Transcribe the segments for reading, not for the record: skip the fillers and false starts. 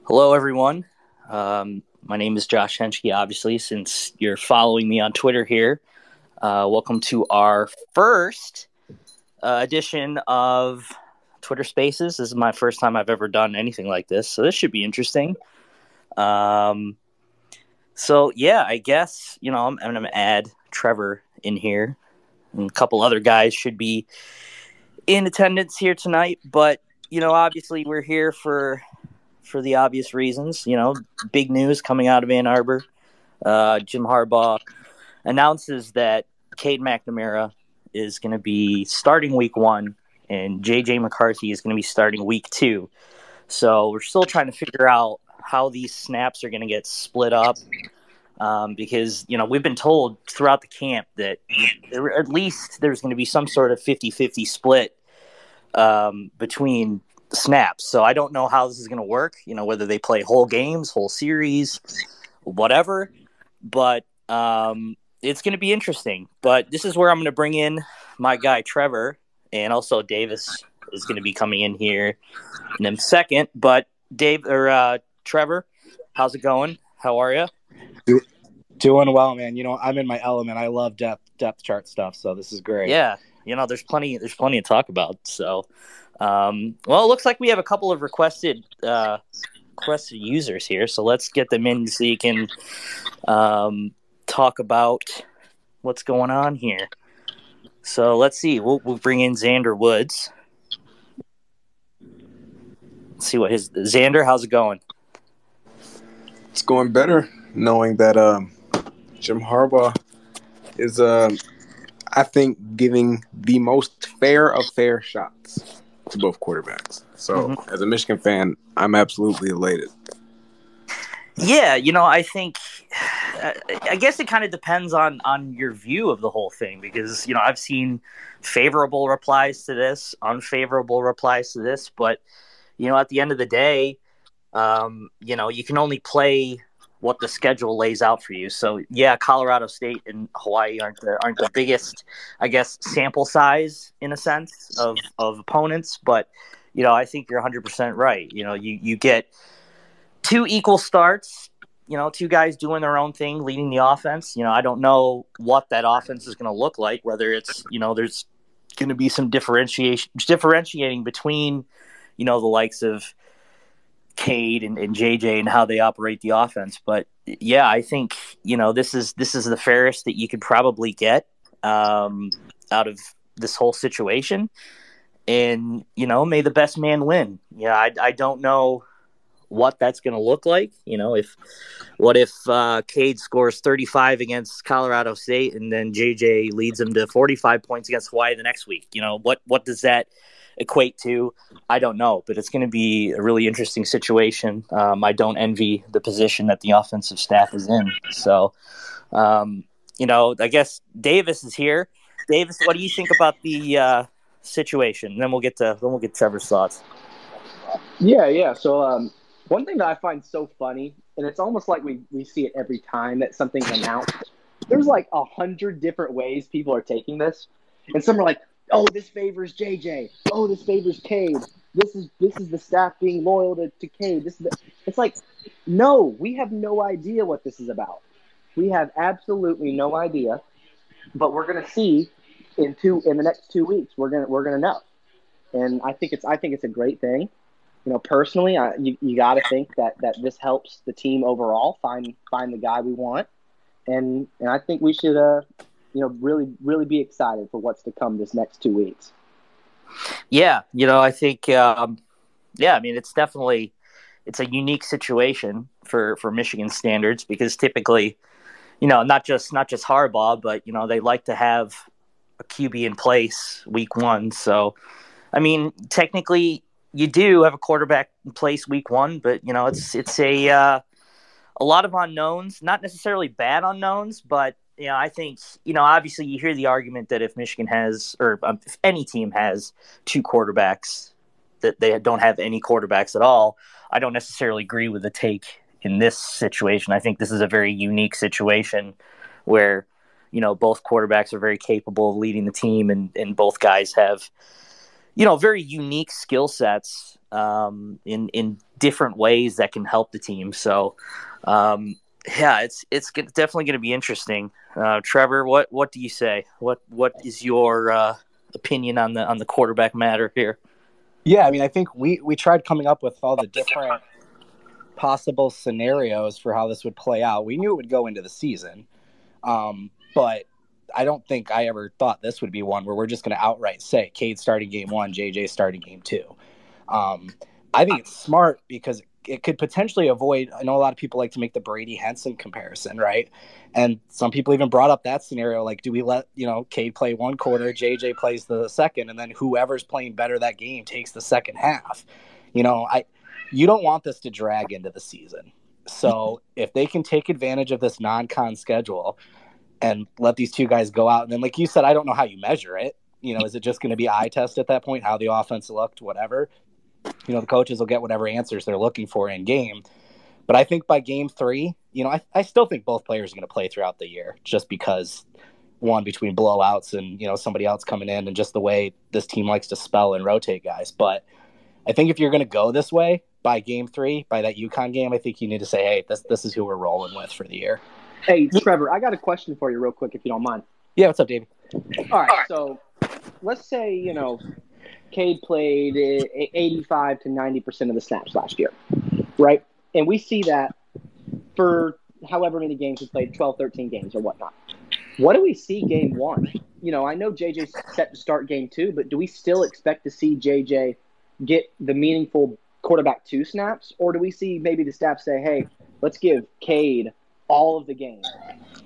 Hello, everyone. My name is Josh Henschke, obviously, since you're following me on Twitter here. Welcome to our first edition of Twitter Spaces. This is my first time I've ever done anything like this, so this should be interesting. I guess, I'm going to add Trevor in here, and a couple other guys should be in attendance here tonight, but, obviously we're here for the obvious reasons. Big news coming out of Ann Arbor. Jim Harbaugh announces that Cade McNamara is going to be starting week 1 and J.J. McCarthy is going to be starting week 2. So we're still trying to figure out how these snaps are going to get split up because, we've been told throughout the camp that at least there's going to be some sort of 50-50 split between snaps. So I don't know how this is going to work, whether they play whole games, whole series, whatever, but it's going to be interesting. But this is where I'm going to bring in my guy Trevor, and also Davis is going to be coming in here in a second. But Trevor, how's it going? How are you? Doing well, man. I'm in my element. I love depth chart stuff, so this is great. Yeah, there's plenty to talk about. So it looks like we have a couple of requested users here, so let's get them in so you can talk about what's going on here. So let's see. We'll bring in Xander Woods. Let's see what Xander. How's it going? It's going better, knowing that Jim Harbaugh is, I think, giving the most fair of fair shots to both quarterbacks. So, As a Michigan fan, I'm absolutely elated. Yeah, I think, I guess it kind of depends on your view of the whole thing because, I've seen favorable replies to this, unfavorable replies to this, but, at the end of the day, you can only play what the schedule lays out for you. So, yeah, Colorado State and Hawaii aren't the biggest, I guess, sample size in a sense of opponents, but, I think you're 100% right. You get two equal starts, two guys doing their own thing, leading the offense. I don't know what that offense is going to look like, whether it's, there's going to be some differentiating between, the likes of Cade and JJ and how they operate the offense. But yeah, I think, this is the fairest that you could probably get out of this whole situation. And, may the best man win. Yeah, I don't know what that's going to look like. What if Cade scores 35 against Colorado State and then JJ leads them to 45 points against Hawaii the next week? What does that equate to? I don't know, but it's going to be a really interesting situation. I don't envy the position that the offensive staff is in. So, I guess Davis is here. Davis, what do you think about the situation? And then we'll get Trevor's thoughts. Yeah. So, one thing that I find so funny, and it's almost like we see it every time that something's announced, there's like 100 different ways people are taking this. And some are like, oh, this favors JJ. Oh, this favors Cade. This is the staff being loyal to Cade. It's like, no, we have no idea what this is about. We have absolutely no idea. But we're gonna see in the next 2 weeks. We're gonna know. And I think it's a great thing. Personally, you got to think that this helps the team overall find the guy we want, and I think we should really be excited for what's to come this next 2 weeks. Yeah, I think it's definitely a unique situation for Michigan standards because typically, not just Harbaugh, but they like to have a QB in place week 1. So, I mean, technically, you do have a quarterback in place week 1, but it's a lot of unknowns, not necessarily bad unknowns, but I think obviously you hear the argument that if Michigan has, or if any team has 2 quarterbacks, that they don't have any quarterbacks at all. I don't necessarily agree with the take in this situation. I think this is a very unique situation where both quarterbacks are very capable of leading the team, and both guys have very unique skill sets in different ways that can help the team. So, it's definitely going to be interesting. Trevor, what do you say? What is your opinion on the quarterback matter here? Yeah, I mean, I think we tried coming up with all the different possible scenarios for how this would play out. We knew it would go into the season, but I don't think I ever thought this would be one where we're just going to outright say Cade starting game 1, JJ starting game 2. I think it's smart because it could potentially avoid. I know a lot of people like to make the Brady Henson comparison, right? And some people even brought up that scenario, like, do we let Cade play one quarter, JJ plays the second, and then whoever's playing better that game takes the second half? You don't want this to drag into the season. So if they can take advantage of this non-con schedule and let these two guys go out, and then, like you said, I don't know how you measure it. Is it just going to be eye test at that point, how the offense looked, whatever? The coaches will get whatever answers they're looking for in game. But I think by game 3, I still think both players are going to play throughout the year, just because, one, between blowouts and, somebody else coming in and just the way this team likes to spell and rotate guys. But I think if you're going to go this way by game 3, by that UConn game, I think you need to say, hey, this is who we're rolling with for the year. Hey, Trevor, I got a question for you real quick, if you don't mind. Yeah, what's up, Davey? All right, so let's say, Cade played 85 to 90% of the snaps last year, right? And we see that for however many games he played, 12, 13 games or whatnot. What do we see game 1? I know JJ's set to start game 2, but do we still expect to see JJ get the meaningful quarterback 2 snaps? Or do we see maybe the staff say, hey, let's give Cade all of the game.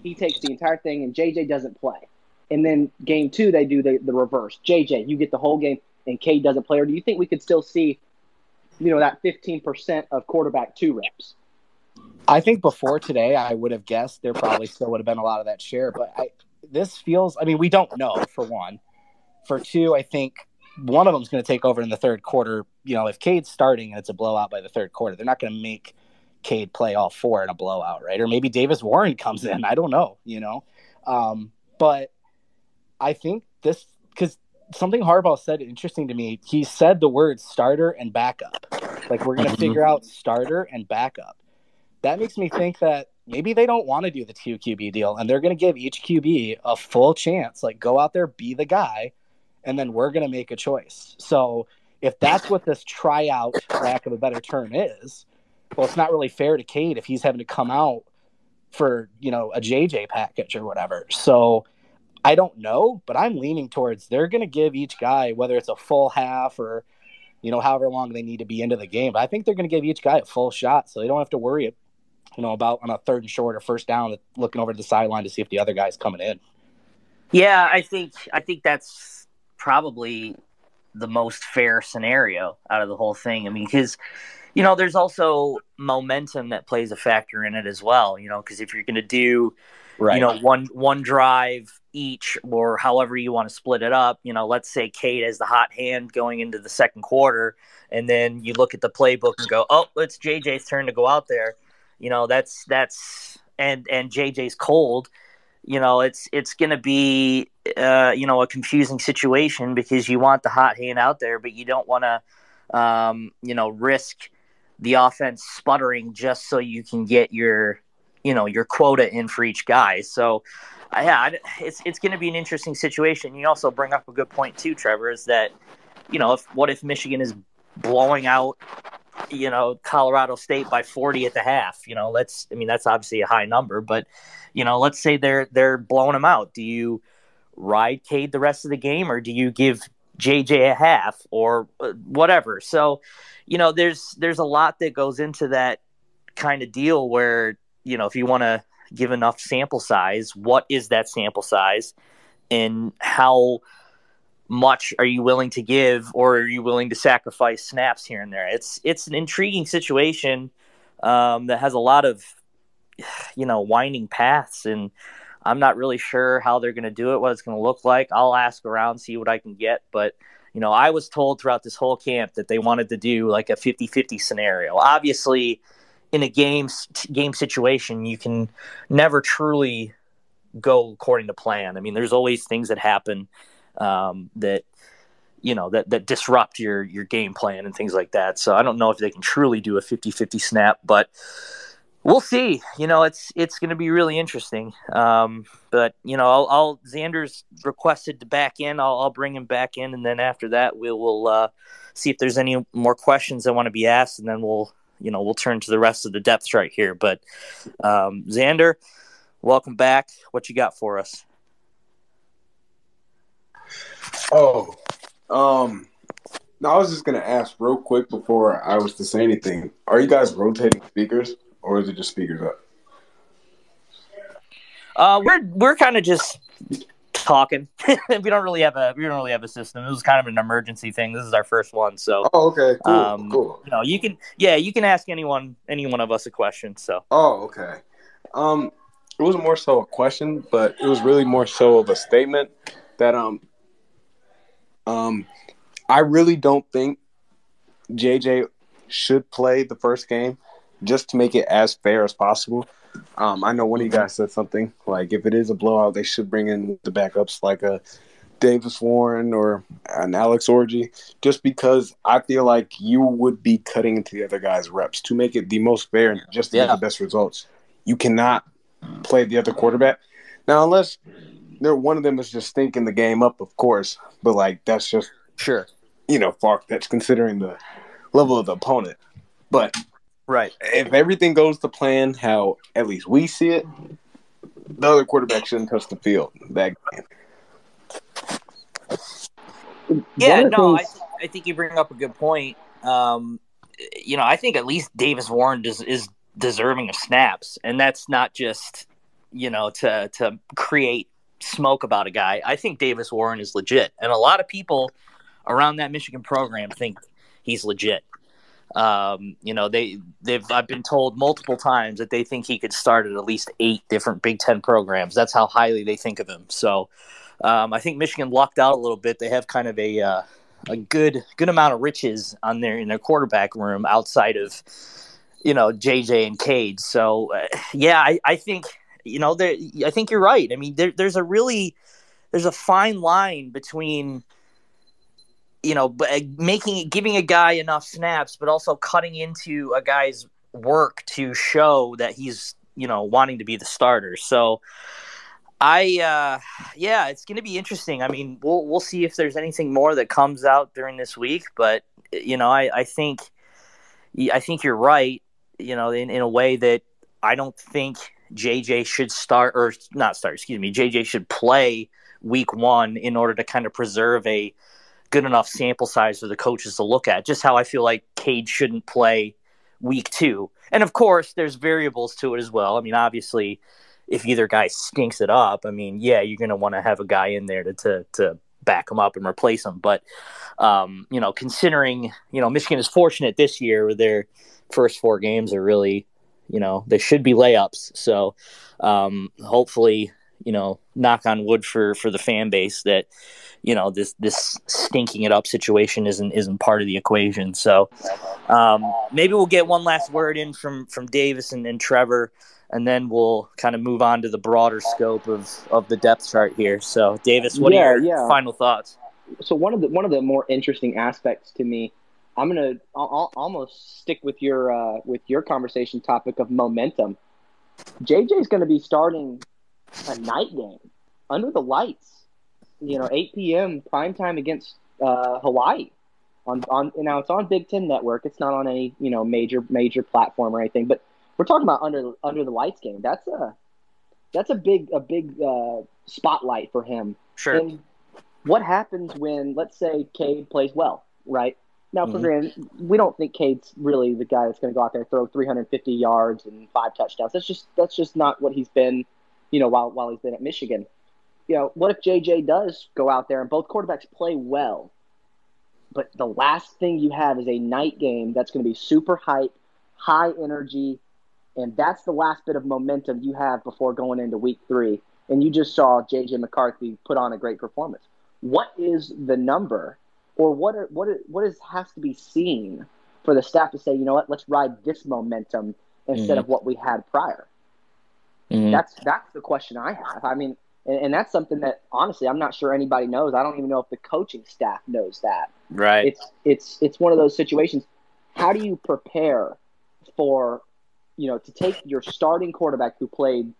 He takes the entire thing, and JJ doesn't play. And then game 2, they do the reverse. JJ, you get the whole game, and Cade doesn't play. Or do you think we could still see, that 15% of quarterback 2 reps? I think before today, I would have guessed there probably still would have been a lot of that share. But this feels, we don't know, for one. For 2, I think one of them is going to take over in the third quarter. If Cade's starting and it's a blowout by the third quarter, they're not going to make Cade play all 4 in a blowout, right? Or maybe Davis Warren comes in. I don't know, But I think this, because something Harbaugh said interesting to me, he said the words starter and backup. Like, we're going to figure out starter and backup. That makes me think that maybe they don't want to do the 2 QB deal, and they're going to give each QB a full chance. Like, go out there, be the guy, and then we're going to make a choice. So if that's what this tryout, for lack of a better term, is, well, it's not really fair to Cade if he's having to come out for, a JJ package or whatever. So I don't know, but I'm leaning towards they're going to give each guy, whether it's a full half or, however long they need to be into the game. But I think they're going to give each guy a full shot, so they don't have to worry, about on a 3rd and short or first down, looking over to the sideline to see if the other guy's coming in. Yeah, I think that's probably the most fair scenario out of the whole thing. Because, there's also momentum that plays a factor in it as well, because if you're going to do, right, one drive each or however you want to split it up, let's say Cade has the hot hand going into the second quarter, and then you look at the playbook and go, oh, it's JJ's turn to go out there. That's and JJ's cold. It's going to be, a confusing situation because you want the hot hand out there, but you don't want to, risk the offense sputtering just so you can get your quota in for each guy. So, it's going to be an interesting situation. You also bring up a good point too, Trevor, is that, if Michigan is blowing out, Colorado State by 40 at the half, that's obviously a high number, but, let's say they're blowing them out. Do you ride Cade the rest of the game, or do you give JJ a half or whatever? So, there's a lot that goes into that kind of deal where, if you want to give enough sample size, what is that sample size and how much are you willing to give, or are you willing to sacrifice snaps here and there? It's an intriguing situation that has a lot of, winding paths, and I'm not really sure how they're going to do it, what it's going to look like. I'll ask around, see what I can get. But, I was told throughout this whole camp that they wanted to do like a 50-50 scenario. Obviously, in a game situation, you can never truly go according to plan. There's always things that happen that, that disrupt your game plan and things like that. So I don't know if they can truly do a 50-50 snap, but we'll see. It's going to be really interesting. But I'll Xander's requested to back in. I'll bring him back in, and then after that we'll see if there's any more questions that want to be asked, and then we'll turn to the rest of the depth chart here. But Xander, welcome back. What you got for us? Oh, no, I was just gonna ask real quick before I was to say anything. Are you guys rotating speakers, or is it just speakers up? We're kind of just talking. we don't really have a system. It was kind of an emergency thing. This is our first one, so. Oh, okay, cool. You can ask any one of us a question. So. Oh, okay. It was more so a question, but it was really more so of a statement that I really don't think JJ should play the first game just to make it as fair as possible. I know one of you guys said something like if it is a blowout, they should bring in the backups like a Davis Warren or an Alex Orji, just because I feel like you would be cutting into the other guy's reps to make it the most fair and just to get the best results. You cannot play the other quarterback. Now, unless one of them is just stinking the game up, of course, but like that's just sure. Far-fetched considering the level of the opponent. But right, if everything goes to plan, how at least we see it, the other quarterback shouldn't touch the field that game. Yeah, no, I think you bring up a good point. I think at least Davis Warren is deserving of snaps, and that's not just to create smoke about a guy. I think Davis Warren is legit, and a lot of people around that Michigan program think he's legit. I've been told multiple times that they think he could start at least 8 different Big Ten programs. That's how highly they think of him. So I think Michigan lucked out a little bit. They have kind of a good amount of riches in their quarterback room outside of JJ and Cade. So I think I think you're right. I mean, there's a fine line between giving a guy enough snaps, but also cutting into a guy's work to show that he's wanting to be the starter. So it's going to be interesting. I mean, we'll see if there's anything more that comes out during this week, but I think you're right. In a way that I don't think JJ should start or not start. Excuse me. JJ should play week 1 in order to kind of preserve a good enough sample size for the coaches to look at. Just how I feel like Cade shouldn't play week 2. And of course, there's variables to it as well. I mean, obviously, if either guy stinks it up, I mean, you're going to want to have a guy in there to back him up and replace him. But, considering, Michigan is fortunate this year with their first 4 games are really, they should be layups. So hopefully, knock on wood for the fan base that, this stinking it up situation isn't part of the equation. So maybe we'll get one last word in from Davis and Trevor, and then we'll kind of move on to the broader scope of the depth chart here. So Davis, what are your final thoughts? So one of the more interesting aspects to me, I'll almost stick with your conversation topic of momentum. JJ's going to be starting a night game under the lights. 8 p.m. prime time against Hawaii. Now it's on Big Ten Network. It's not on any major platform or anything. But we're talking about under the lights game. That's a big spotlight for him. Sure. And what happens when, let's say, Cade plays well, right? Now, for granted, we don't think Cade's really the guy that's going to go out there and throw 350 yards and 5 touchdowns. That's just not what he's been, while he's been at Michigan. What if JJ does go out there and both quarterbacks play well, but the last thing you have is a night game that's going to be super hype, high energy, and that's the last bit of momentum you have before going into week 3, and you just saw JJ McCarthy put on a great performance. What is the number, or what has to be seen for the staff to say, let's ride this momentum instead of what we had prior? That's the question I have. I mean, And that's something that, honestly, I'm not sure anybody knows. I don't even know if the coaching staff knows that. Right. It's one of those situations. How do you prepare for, to take your starting quarterback who played,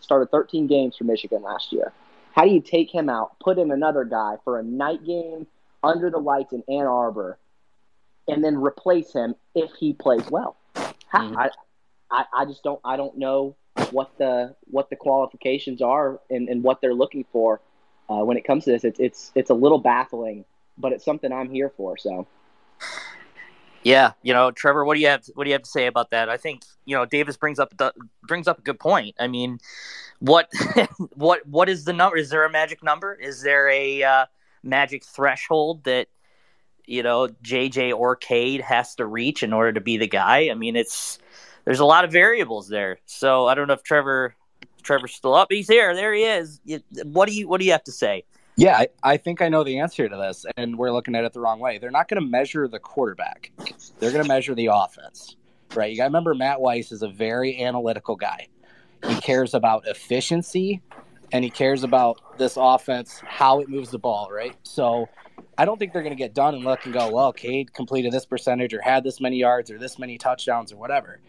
started 13 games for Michigan last year? How do you take him out, put in another guy for a night game under the lights in Ann Arbor, and then replace him if he plays well? I just don't know what the qualifications are and what they're looking for when it comes to this. It's a little baffling, but it's something I'm here for. So. Yeah, Trevor, what do you have to say about that? I think Davis brings up a good point. I mean, what is the number? Is there a magic number? Is there a magic threshold that JJ or Cade has to reach in order to be the guy? I mean, there's a lot of variables there. So I don't know if Trevor's still up. He's here. There he is. What do you have to say? Yeah, I think I know the answer to this, and we're looking at it the wrong way. They're not going to measure the quarterback. They're going to measure the offense, right? You got to remember Matt Weiss is a very analytical guy. He cares about efficiency, and he cares about this offense, how it moves the ball, right? So I don't think they're going to get done and look and go, well, Cade completed this percentage or had this many yards or this many touchdowns or whatever.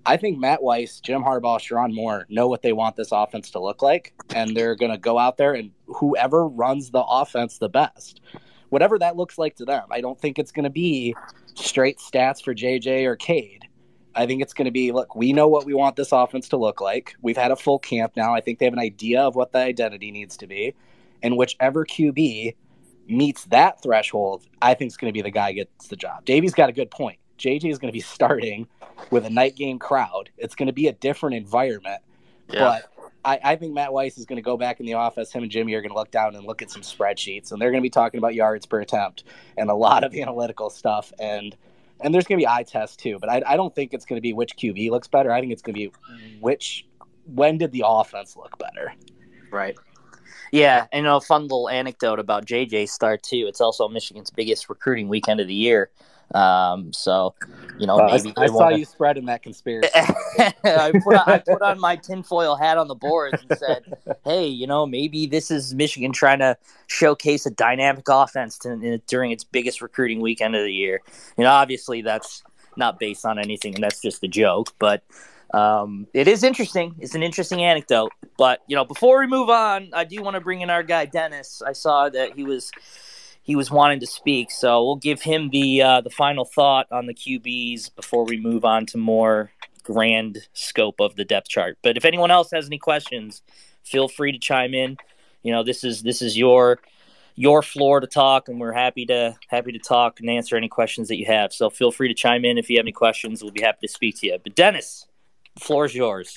I think Matt Weiss, Jim Harbaugh, Sharon Moore know what they want this offense to look like, and they're going to go out there and whoever runs the offense the best, whatever that looks like to them. I don't think it's going to be straight stats for JJ or Cade. I think it's going to be, look, we know what we want this offense to look like. We've had a full camp now. I think they have an idea of what the identity needs to be, and whichever QB meets that threshold, I think is going to be the guy who gets the job. Davey's got a good point. JJ is going to be starting with a night game crowd. It's going to be a different environment. Yeah. But I think Matt Weiss is going to go back in the office. Him and Jimmy are going to look down and look at some spreadsheets, and they're going to be talking about yards per attempt and a lot of analytical stuff. And there's going to be eye tests too. But I don't think it's going to be which QB looks better. I think it's going to be when did the offense look better? Right. Yeah, and a fun little anecdote about JJ's start too. It's also Michigan's biggest recruiting weekend of the year. So, maybe I saw you spreading that conspiracy. I put on my tinfoil hat on the boards and said, hey, maybe this is Michigan trying to showcase a dynamic offense during its biggest recruiting weekend of the year. Obviously that's not based on anything, and that's just a joke, but it is interesting. It's an interesting anecdote. But, before we move on, I do want to bring in our guy, Dennis. I saw that he was wanting to speak, so we'll give him the final thought on the QBs before we move on to more grand scope of the depth chart. But if anyone else has any questions, feel free to chime in. This is your floor to talk, and we're happy to talk and answer any questions that you have. So feel free to chime in if you have any questions. We'll be happy to speak to you. But Dennis, the floor is yours.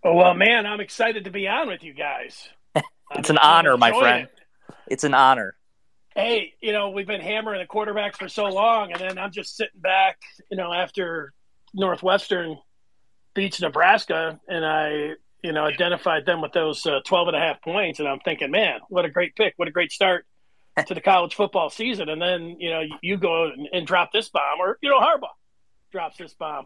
Oh, well, man, I'm excited to be on with you guys. It's an honor, my friend. It's an honor. Hey, we've been hammering the quarterbacks for so long, and then I'm just sitting back, after Northwestern beats Nebraska, and I, identified them with those 12.5 points, and I'm thinking, man, what a great pick, what a great start to the college football season. And then, you go and drop this bomb, or, Harbaugh drops this bomb.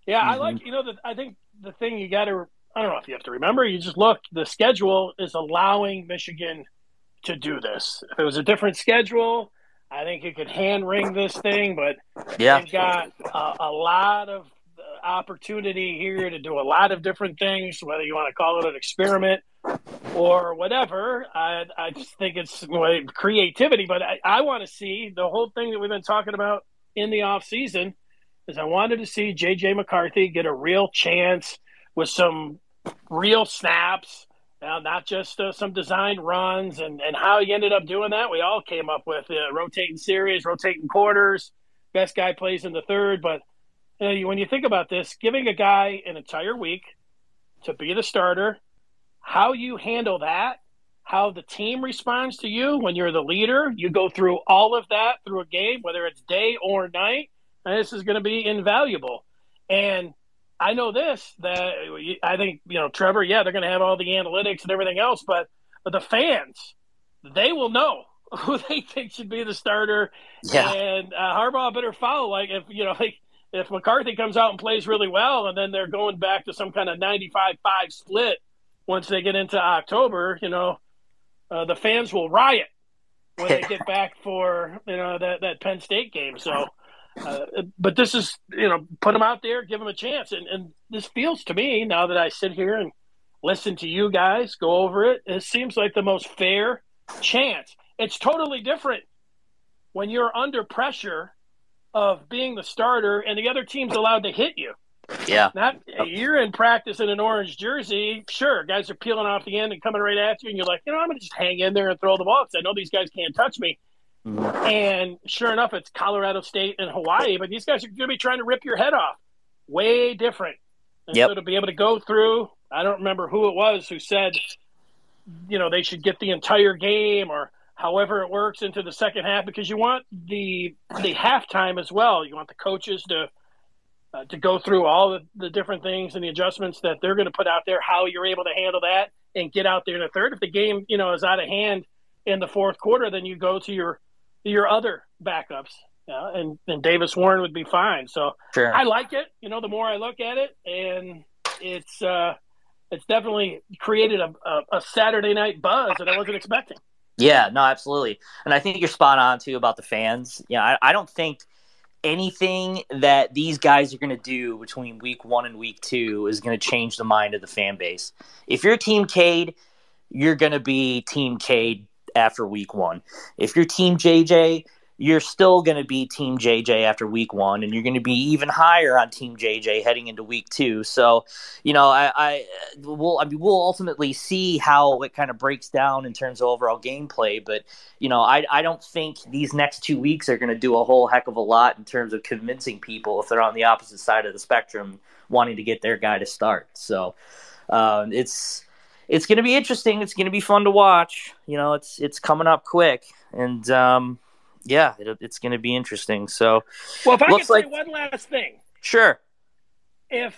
Yeah, I like, I think the thing you got to, I don't know if you have to remember, you just look, the schedule is allowing Michigan to do this. If it was a different schedule, I think you could hand wring this thing, but they've got a lot of opportunity here to do a lot of different things, whether you want to call it an experiment or whatever. I just think it's creativity, but I want to see the whole thing that we've been talking about in the off season is I wanted to see J.J. McCarthy get a real chance with some real snaps, not just some designed runs, and how he ended up doing that. We all came up with rotating series, rotating quarters, best guy plays in the third. But when you think about this, giving a guy an entire week to be the starter, how you handle that, how the team responds to you when you're the leader, you go through all of that through a game, whether it's day or night, and this is going to be invaluable. And I know this, that I think, Trevor, they're going to have all the analytics and everything else, but the fans, they will know who they think should be the starter. Yeah. And Harbaugh better follow. If McCarthy comes out and plays really well, and then they're going back to some kind of 95-5 split, once they get into October, the fans will riot when they get back for that Penn State game. So, but this is put them out there, give them a chance, and this feels to me, now that I sit here and listen to you guys go over it, it seems like the most fair chance. It's totally different when you're under pressure of being the starter and the other team's allowed to hit you. Yeah. You're in practice in an orange jersey. Sure, guys are peeling off the end and coming right at you, and you're like, I'm going to just hang in there and throw the ball because I know these guys can't touch me. Mm-hmm. And sure enough, it's Colorado State and Hawaii, but these guys are going to be trying to rip your head off. Way different. And so to be able to go through, I don't remember who it was who said, they should get the entire game or however it works into the second half, because you want the halftime as well. You want the coaches to go through all the different things and the adjustments that they're going to put out there, how you're able to handle that and get out there in the third. If the game, is out of hand in the fourth quarter, then you go to your other backups. And Davis Warren would be fine. So sure. I like it. The more I look at it, and it's definitely created a Saturday night buzz that I wasn't expecting. Yeah, no, absolutely. And I think you're spot on too about the fans. I don't think anything that these guys are going to do between week 1 and week 2 is going to change the mind of the fan base. If you're Team Cade, you're going to be Team Cade after week 1. If you're Team JJ, you're still going to be Team JJ after week 1, and you're going to be even higher on Team JJ heading into week 2. So, we'll ultimately see how it kind of breaks down in terms of overall gameplay. But, I don't think these next 2 weeks are going to do a whole heck of a lot in terms of convincing people if they're on the opposite side of the spectrum wanting to get their guy to start. So, it's going to be interesting. It's going to be fun to watch. It's coming up quick, and it's going to be interesting. So, well, if I could say one last thing, sure. Even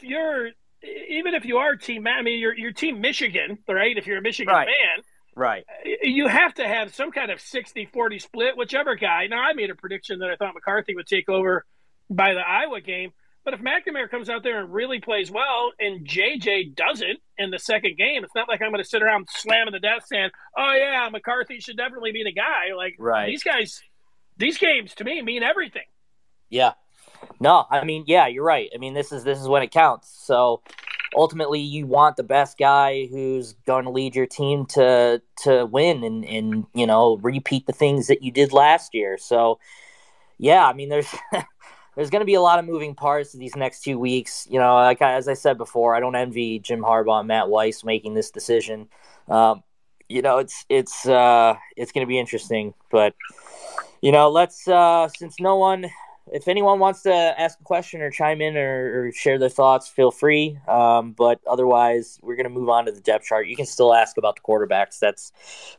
if you are you're Team Michigan, right? If you're a Michigan fan, right? You have to have some kind of 60-40 split, whichever guy. Now, I made a prediction that I thought McCarthy would take over by the Iowa game, but if McNamara comes out there and really plays well, and JJ doesn't in the second game, it's not like I'm going to sit around slamming the desk saying, "Oh yeah, McCarthy should definitely be the guy." Like these guys. These games, to me, mean everything. Yeah. No, you're right. This is when it counts. So, ultimately, you want the best guy who's going to lead your team to win and repeat the things that you did last year. So, there's there's going to be a lot of moving parts these next 2 weeks. As I said before, I don't envy Jim Harbaugh and Matt Weiss making this decision. It's going to be interesting, but. Let's since if anyone wants to ask a question or chime in or share their thoughts, feel free. But otherwise, we're going to move on to the depth chart. You can still ask about the quarterbacks. That's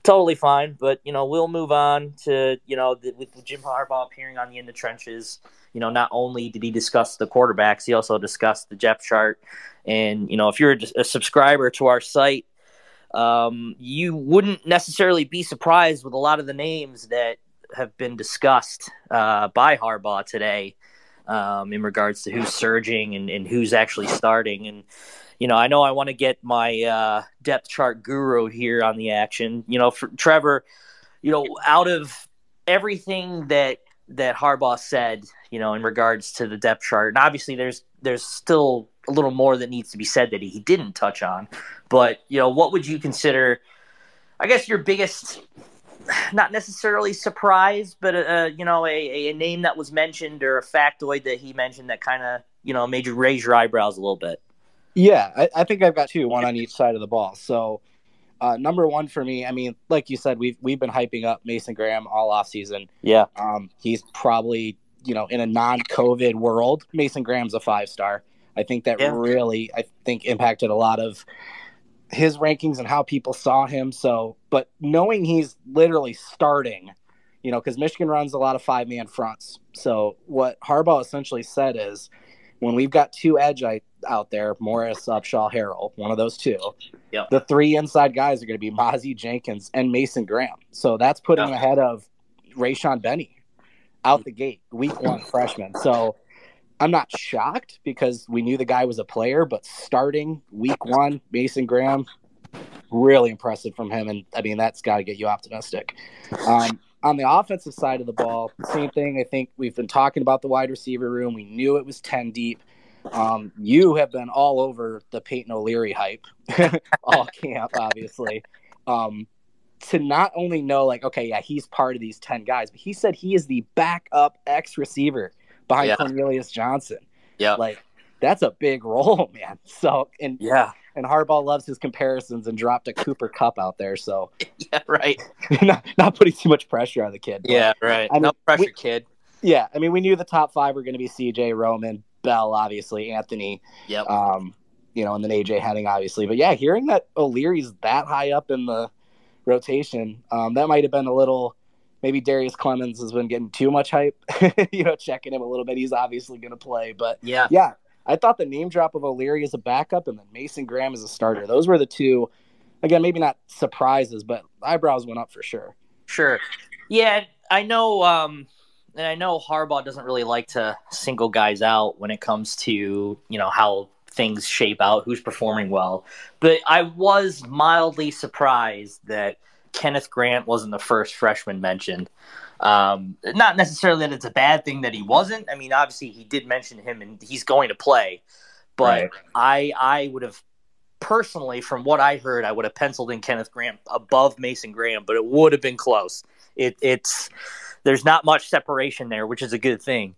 totally fine. But, we'll move on to, with Jim Harbaugh appearing on the In the Trenches. Not only did he discuss the quarterbacks, he also discussed the depth chart. And, if you're a subscriber to our site, you wouldn't necessarily be surprised with a lot of the names that have been discussed by Harbaugh today in regards to who's surging and who's actually starting. And, I know I want to get my depth chart guru here on the action. For Trevor, out of everything that Harbaugh said, in regards to the depth chart, and obviously there's still a little more that needs to be said that he didn't touch on. But, what would you consider, I guess, your biggest – not necessarily surprise, but a name that was mentioned or a factoid that he mentioned that kind of made you raise your eyebrows a little bit? Yeah, I think I've got two, one on each side of the ball. So number one for me, like you said, we've been hyping up Mason Graham all off season. Yeah, he's probably in a non-COVID world, Mason Graham's a 5-star. I think that really impacted a lot of his rankings and how people saw him. So, but knowing he's literally starting, because Michigan runs a lot of 5-man fronts. So what Harbaugh essentially said is when we've got 2 edge out there, Morris, Upshaw, Harrell, one of those 2, the 3 inside guys are going to be Mozzie, Jenkins, and Mason Graham. So that's putting him ahead of Rayshon Benny out the gate, week 1 freshman. So I'm not shocked because we knew the guy was a player, but starting week 1, Mason Graham, really impressive from him. And I mean, that's got to get you optimistic. On the offensive side of the ball, same thing. I think we've been talking about the wide receiver room. We knew it was 10 deep. You have been all over the Peyton O'Leary hype all camp, obviously. To not only know, like, okay, yeah, he's part of these 10 guys, but he said he is the backup X receiver behind Cornelius Johnson. Yeah. Like, that's a big role, man. So, and Harbaugh loves his comparisons and dropped a Cooper Kupp out there. So, yeah, right. not putting too much pressure on the kid. But, yeah, right. No pressure, kid. Yeah. I mean, we knew the top 5 were going to be CJ, Roman, Bell, obviously, Anthony. Yep. And then AJ Henning, obviously. But yeah, hearing that O'Leary's that high up in the rotation, that might have been a little, maybe Darius Clemens has been getting too much hype, checking him a little bit. He's obviously going to play, but yeah, I thought the name drop of O'Leary as a backup and then Mason Graham as a starter, those were the two, again, maybe not surprises, but eyebrows went up for sure. Sure. Yeah. I know, and I know Harbaugh doesn't really like to single guys out when it comes to, how things shape out, who's performing well. But I was mildly surprised that Kenneth Grant wasn't the first freshman mentioned. Not necessarily that it's a bad thing that he wasn't. I mean, obviously he did mention him and he's going to play. But right. I would have personally, from what I heard, I would have penciled in Kenneth Grant above Mason Graham, but it would have been close. There's not much separation there, which is a good thing.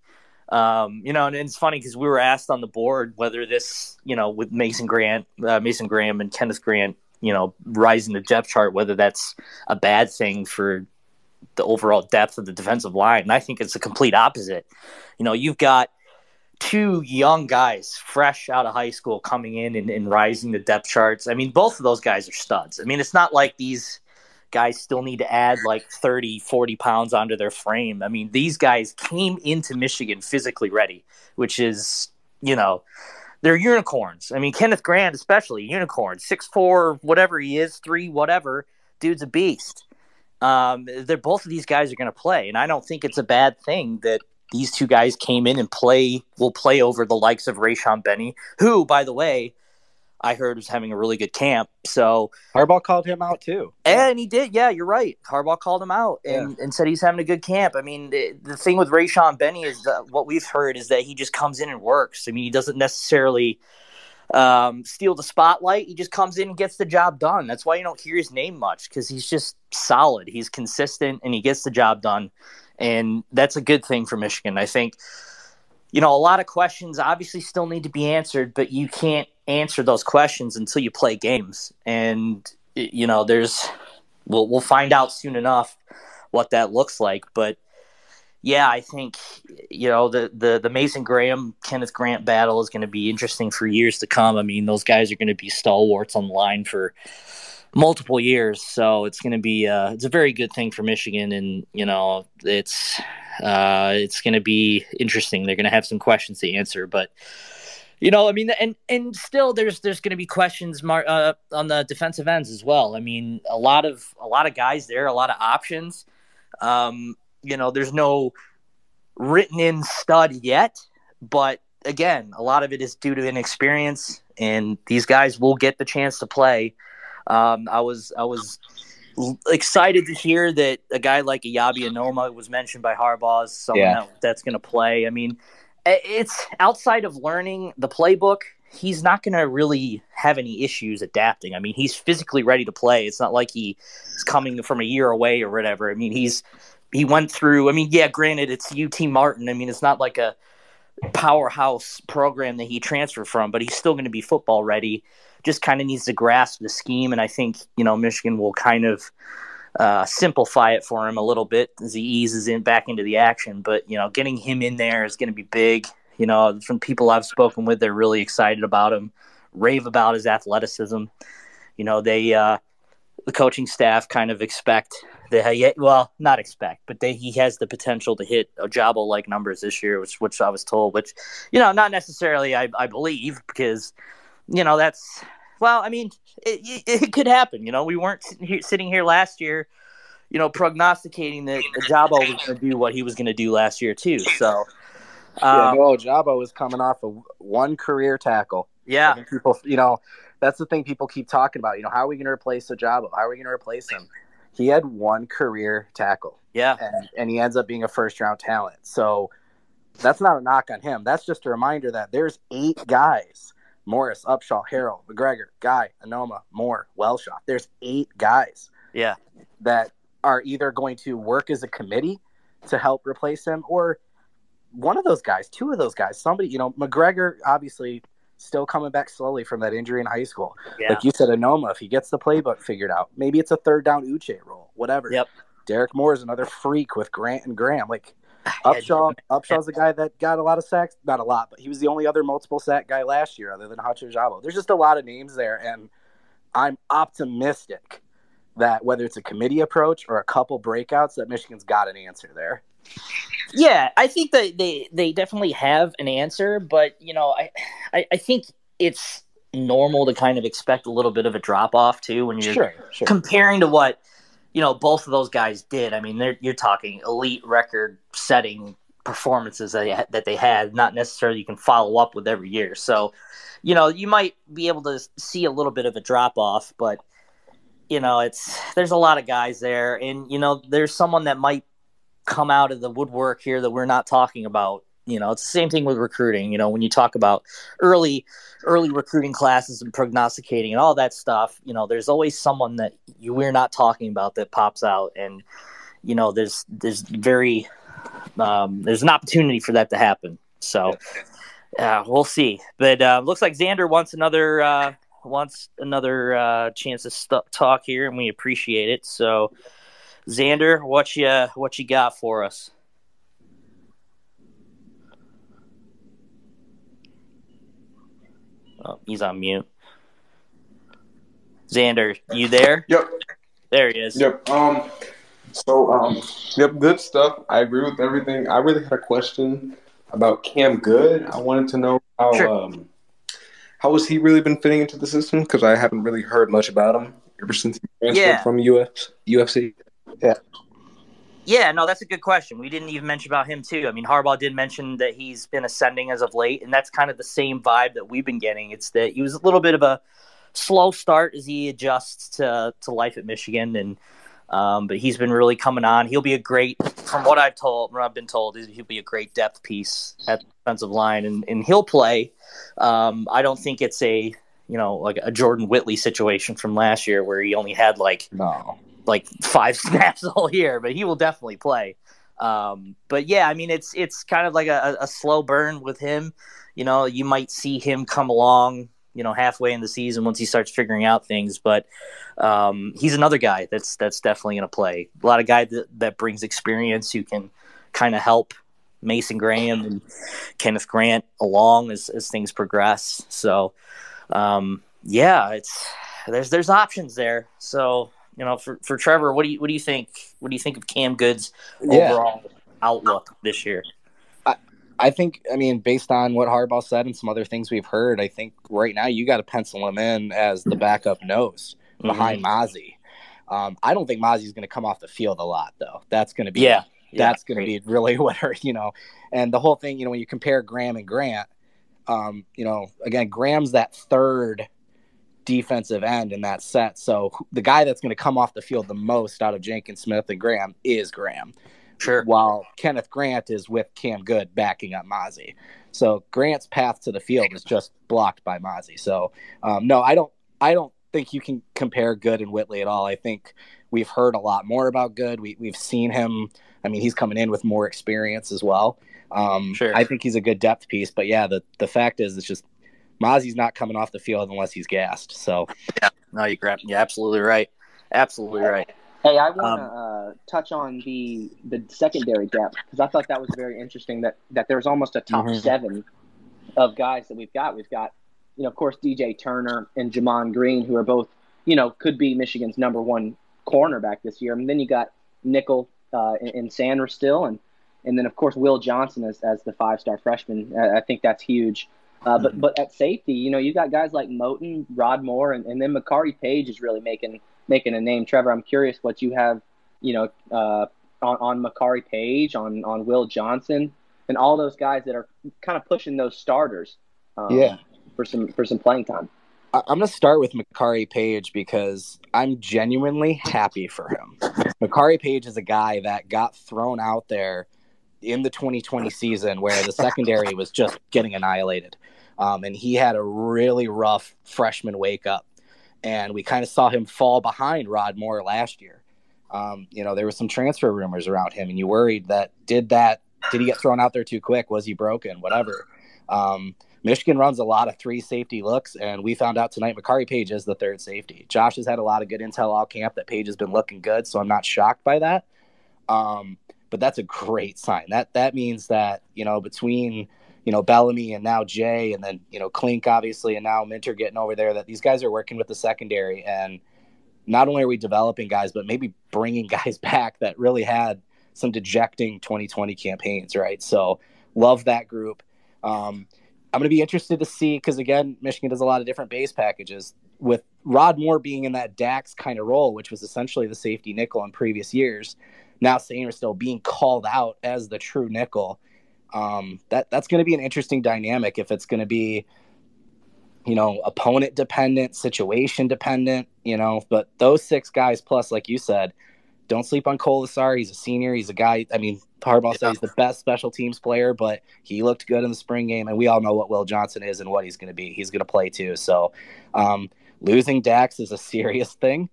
And it's funny because we were asked on the board whether this, with Mason Graham and Kenneth Grant, rising the depth chart, whether that's a bad thing for the overall depth of the defensive line. And I think it's the complete opposite. You've got 2 young guys fresh out of high school coming in and rising the depth charts. I mean, both of those guys are studs. I mean, it's not like these guys still need to add like 30, 40 pounds onto their frame. I mean, these guys came into Michigan physically ready, which is, they're unicorns. I mean, Kenneth Grant especially, unicorn, 6'4", whatever he is, 3, whatever, dude's a beast. Both of these guys are going to play, and I don't think it's a bad thing that these 2 guys came in and will play over the likes of Rayshawn Benny, who, by the way, I heard was having a really good camp. So Harbaugh called him out too. And he did. Yeah, you're right. Harbaugh called him out and said he's having a good camp. I mean, the thing with Rayshawn Benny is that what we've heard is that he just comes in and works. I mean, he doesn't necessarily steal the spotlight. He just comes in and gets the job done. That's why you don't hear his name much, because he's just solid. He's consistent and he gets the job done. And that's a good thing for Michigan. I think, a lot of questions obviously still need to be answered, but you can't answer those questions until you play games. And, we'll find out soon enough what that looks like. But yeah, I think, the Mason Graham, Kenneth Grant battle is going to be interesting for years to come. I mean, those guys are going to be stalwarts on the line for multiple years. So it's going to be, it's a very good thing for Michigan. And, it's going to be interesting. They're going to have some questions to answer, but and still there's going to be questions on the defensive ends as well. I mean, a lot of guys there, a lot of options. There's no written in stud yet, but again, a lot of it is due to inexperience, and these guys will get the chance to play. I was excited to hear that a guy like Iyabi Anoma was mentioned by Harbaugh as someone that's going to play. I mean, it's outside of learning the playbook, he's not going to really have any issues adapting. I mean, he's physically ready to play. It's not like he's coming from a year away or whatever. I mean, he went through, granted, it's UT Martin. I mean, it's not like a powerhouse program that he transferred from, but he's still going to be football ready. Just kind of needs to grasp the scheme, and I think, Michigan will kind of simplify it for him a little bit as he eases back into the action. But, getting him in there is going to be big. From people I've spoken with, they're really excited about him, rave about his athleticism. The coaching staff kind of expect that, not expect, but he has the potential to hit Ojabo-like numbers this year, which I was told, which, not necessarily I believe, because, that's, it could happen. We weren't sitting here last year, prognosticating that Ojabo was going to do what he was going to do last year too. So, Ojabo was coming off of one career tackle. Yeah. People, that's the thing people keep talking about. You know, how are we going to replace Ojabo? How are we going to replace him? He had one career tackle. Yeah. And he ends up being a first-round talent. So that's not a knock on him. That's just a reminder that there's 8 guys. Morris, Upshaw, Harrell, McGregor, Guy, Anoma, Moore, Welshaw. There's 8 guys that are either going to work as a committee to help replace him, or one of those guys, 2 of those guys, somebody, you know, McGregor obviously still coming back slowly from that injury in high school. Yeah. Like you said, Anoma, if he gets the playbook figured out, maybe it's a third down Uche role, whatever. Yep. Derek Moore is another freak with Grant and Graham. Like Upshaw's a guy that got a lot of sacks, not a lot, but he was the only other multiple sack guy last year other than Hacho Jabo. There's just a lot of names there, and I'm optimistic that whether it's a committee approach or a couple breakouts, that Michigan's got an answer there. Yeah, I think that they definitely have an answer, but you know, I think it's normal to kind of expect a little bit of a drop off too when you're sure. comparing to what, you know, both of those guys did. I mean, you're talking elite record-setting performances that they had, not necessarily you can follow up with every year. So, you know, you might be able to see a little bit of a drop-off, but, you know, there's a lot of guys there. And, you know, there's someone that might come out of the woodwork here that we're not talking about. You know, it's the same thing with recruiting. You know, when you talk about early recruiting classes and prognosticating and all that stuff, you know, there's always someone that we're not talking about that pops out, and you know, there's an opportunity for that to happen. So we'll see. But looks like Xander wants another chance to talk here, and we appreciate it. So, Xander, what you got for us? Oh, he's on mute. Xander, you there? Yep. There he is. Yep. Yep, good stuff. I agree with everything. I really had a question about Cam Good. I wanted to know how has he really been fitting into the system, because I haven't really heard much about him ever since he transferred from UFC. Yeah. Yeah, no, that's a good question. We didn't even mention about him, too. I mean, Harbaugh did mention that he's been ascending as of late, and that's kind of the same vibe that we've been getting. It's that he was a little bit of a slow start as he adjusts to life at Michigan, and but he's been really coming on. He'll be from what I've been told, he'll be a great depth piece at the defensive line, and he'll play. I don't think it's like a Jordan Whitley situation from last year where he only had like 5 snaps all year, but he will definitely play. But yeah, I mean, it's kind of like a slow burn with him. You know, you might see him come along, you know, halfway in the season once he starts figuring out things. But he's another guy that's definitely going to play. A lot of guys that brings experience who can kind of help Mason Graham and Kenneth Grant along as things progress. So yeah, there's options there. So, you know, for Trevor, what do you think? What do you think of Cam Good's overall outlook this year? I think, I mean, based on what Harbaugh said and some other things we've heard, I think right now you got to pencil him in as the backup nose behind Mozzie. I don't think Mozzie's going to come off the field a lot, though. That's going to be that's going to be really what and the whole thing, you know, when you compare Graham and Grant, you know, again, Graham's that third defensive end in that set. So the guy that's going to come off the field the most out of Jenkins Smith and Graham is Graham. Sure. While Kenneth Grant is with Cam Good backing up Mozzie. So Grant's path to the field is just blocked by Mozzie. So no, I don't think you can compare Good and Whitley at all. I think we've heard a lot more about Good. We've seen him. I mean, he's coming in with more experience as well. Sure. I think he's a good depth piece. But yeah, the fact is, it's just Mozzie's not coming off the field unless he's gassed. So yeah, no, you're absolutely right. Absolutely right. Hey, I want to touch on the secondary depth, because I thought that was very interesting that there's almost a top 7 of guys that we've got. We've got, you know, of course, DJ Turner and Jamon Green, who are both, you know, could be Michigan's number 1 cornerback this year. And then you got nickel in Sanders still, and then, of course, Will Johnson as the 5-star freshman. I think that's huge. But at safety, you know, you got guys like Moten, Rod Moore, and then Makari Page is really making a name. Trevor, I'm curious what you have, you know, on Makari Page, on Will Johnson, and all those guys that are kind of pushing those starters for some playing time. I'm going to start with Makari Page because I'm genuinely happy for him. Makari Page is a guy that got thrown out there in the 2020 season where the secondary was just getting annihilated. And he had a really rough freshman wake up. And we kind of saw him fall behind Rod Moore last year. There was some transfer rumors around him, and you worried that did he get thrown out there too quick? Was he broken? Whatever. Michigan runs a lot of 3 safety looks, and we found out tonight Makari Page is the 3rd safety. Josh has had a lot of good intel all camp that Page has been looking good, so I'm not shocked by that. But that's a great sign. That means that, between, Bellamy and now Jay, and then, Klink, obviously, and now Minter getting over there, that these guys are working with the secondary. And not only are we developing guys, but maybe bringing guys back that really had some dejecting 2020 campaigns, right? So love that group. I'm going to be interested to see, because, again, Michigan does a lot of different base packages. With Rod Moore being in that Dax kind of role, which was essentially the safety nickel in previous years, now Sainristil being called out as the true nickel, that's going to be an interesting dynamic if it's going to be, opponent dependent, situation dependent, but those 6 guys plus, like you said, don't sleep on Colasar. He's a senior. He's a guy. I mean, Harbaugh said he's the best special teams player, but he looked good in the spring game, and we all know what Will Johnson is and what he's going to be. He's going to play too. So losing Dax is a serious thing,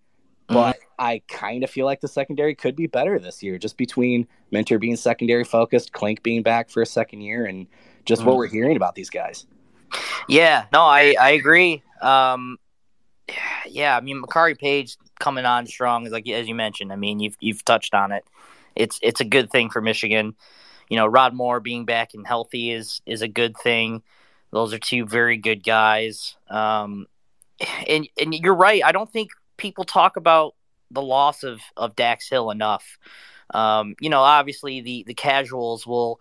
but I kind of feel like the secondary could be better this year, just between Minter being secondary focused, Klink being back for a second year, and just what we're hearing about these guys. Yeah, no, I agree. Makari Page coming on strong, like as you mentioned. I mean, you've touched on it. It's a good thing for Michigan. Rod Moore being back and healthy is a good thing. Those are 2 very good guys. And you're right. I don't think people talk about the loss of Dax Hill enough. Obviously the casuals will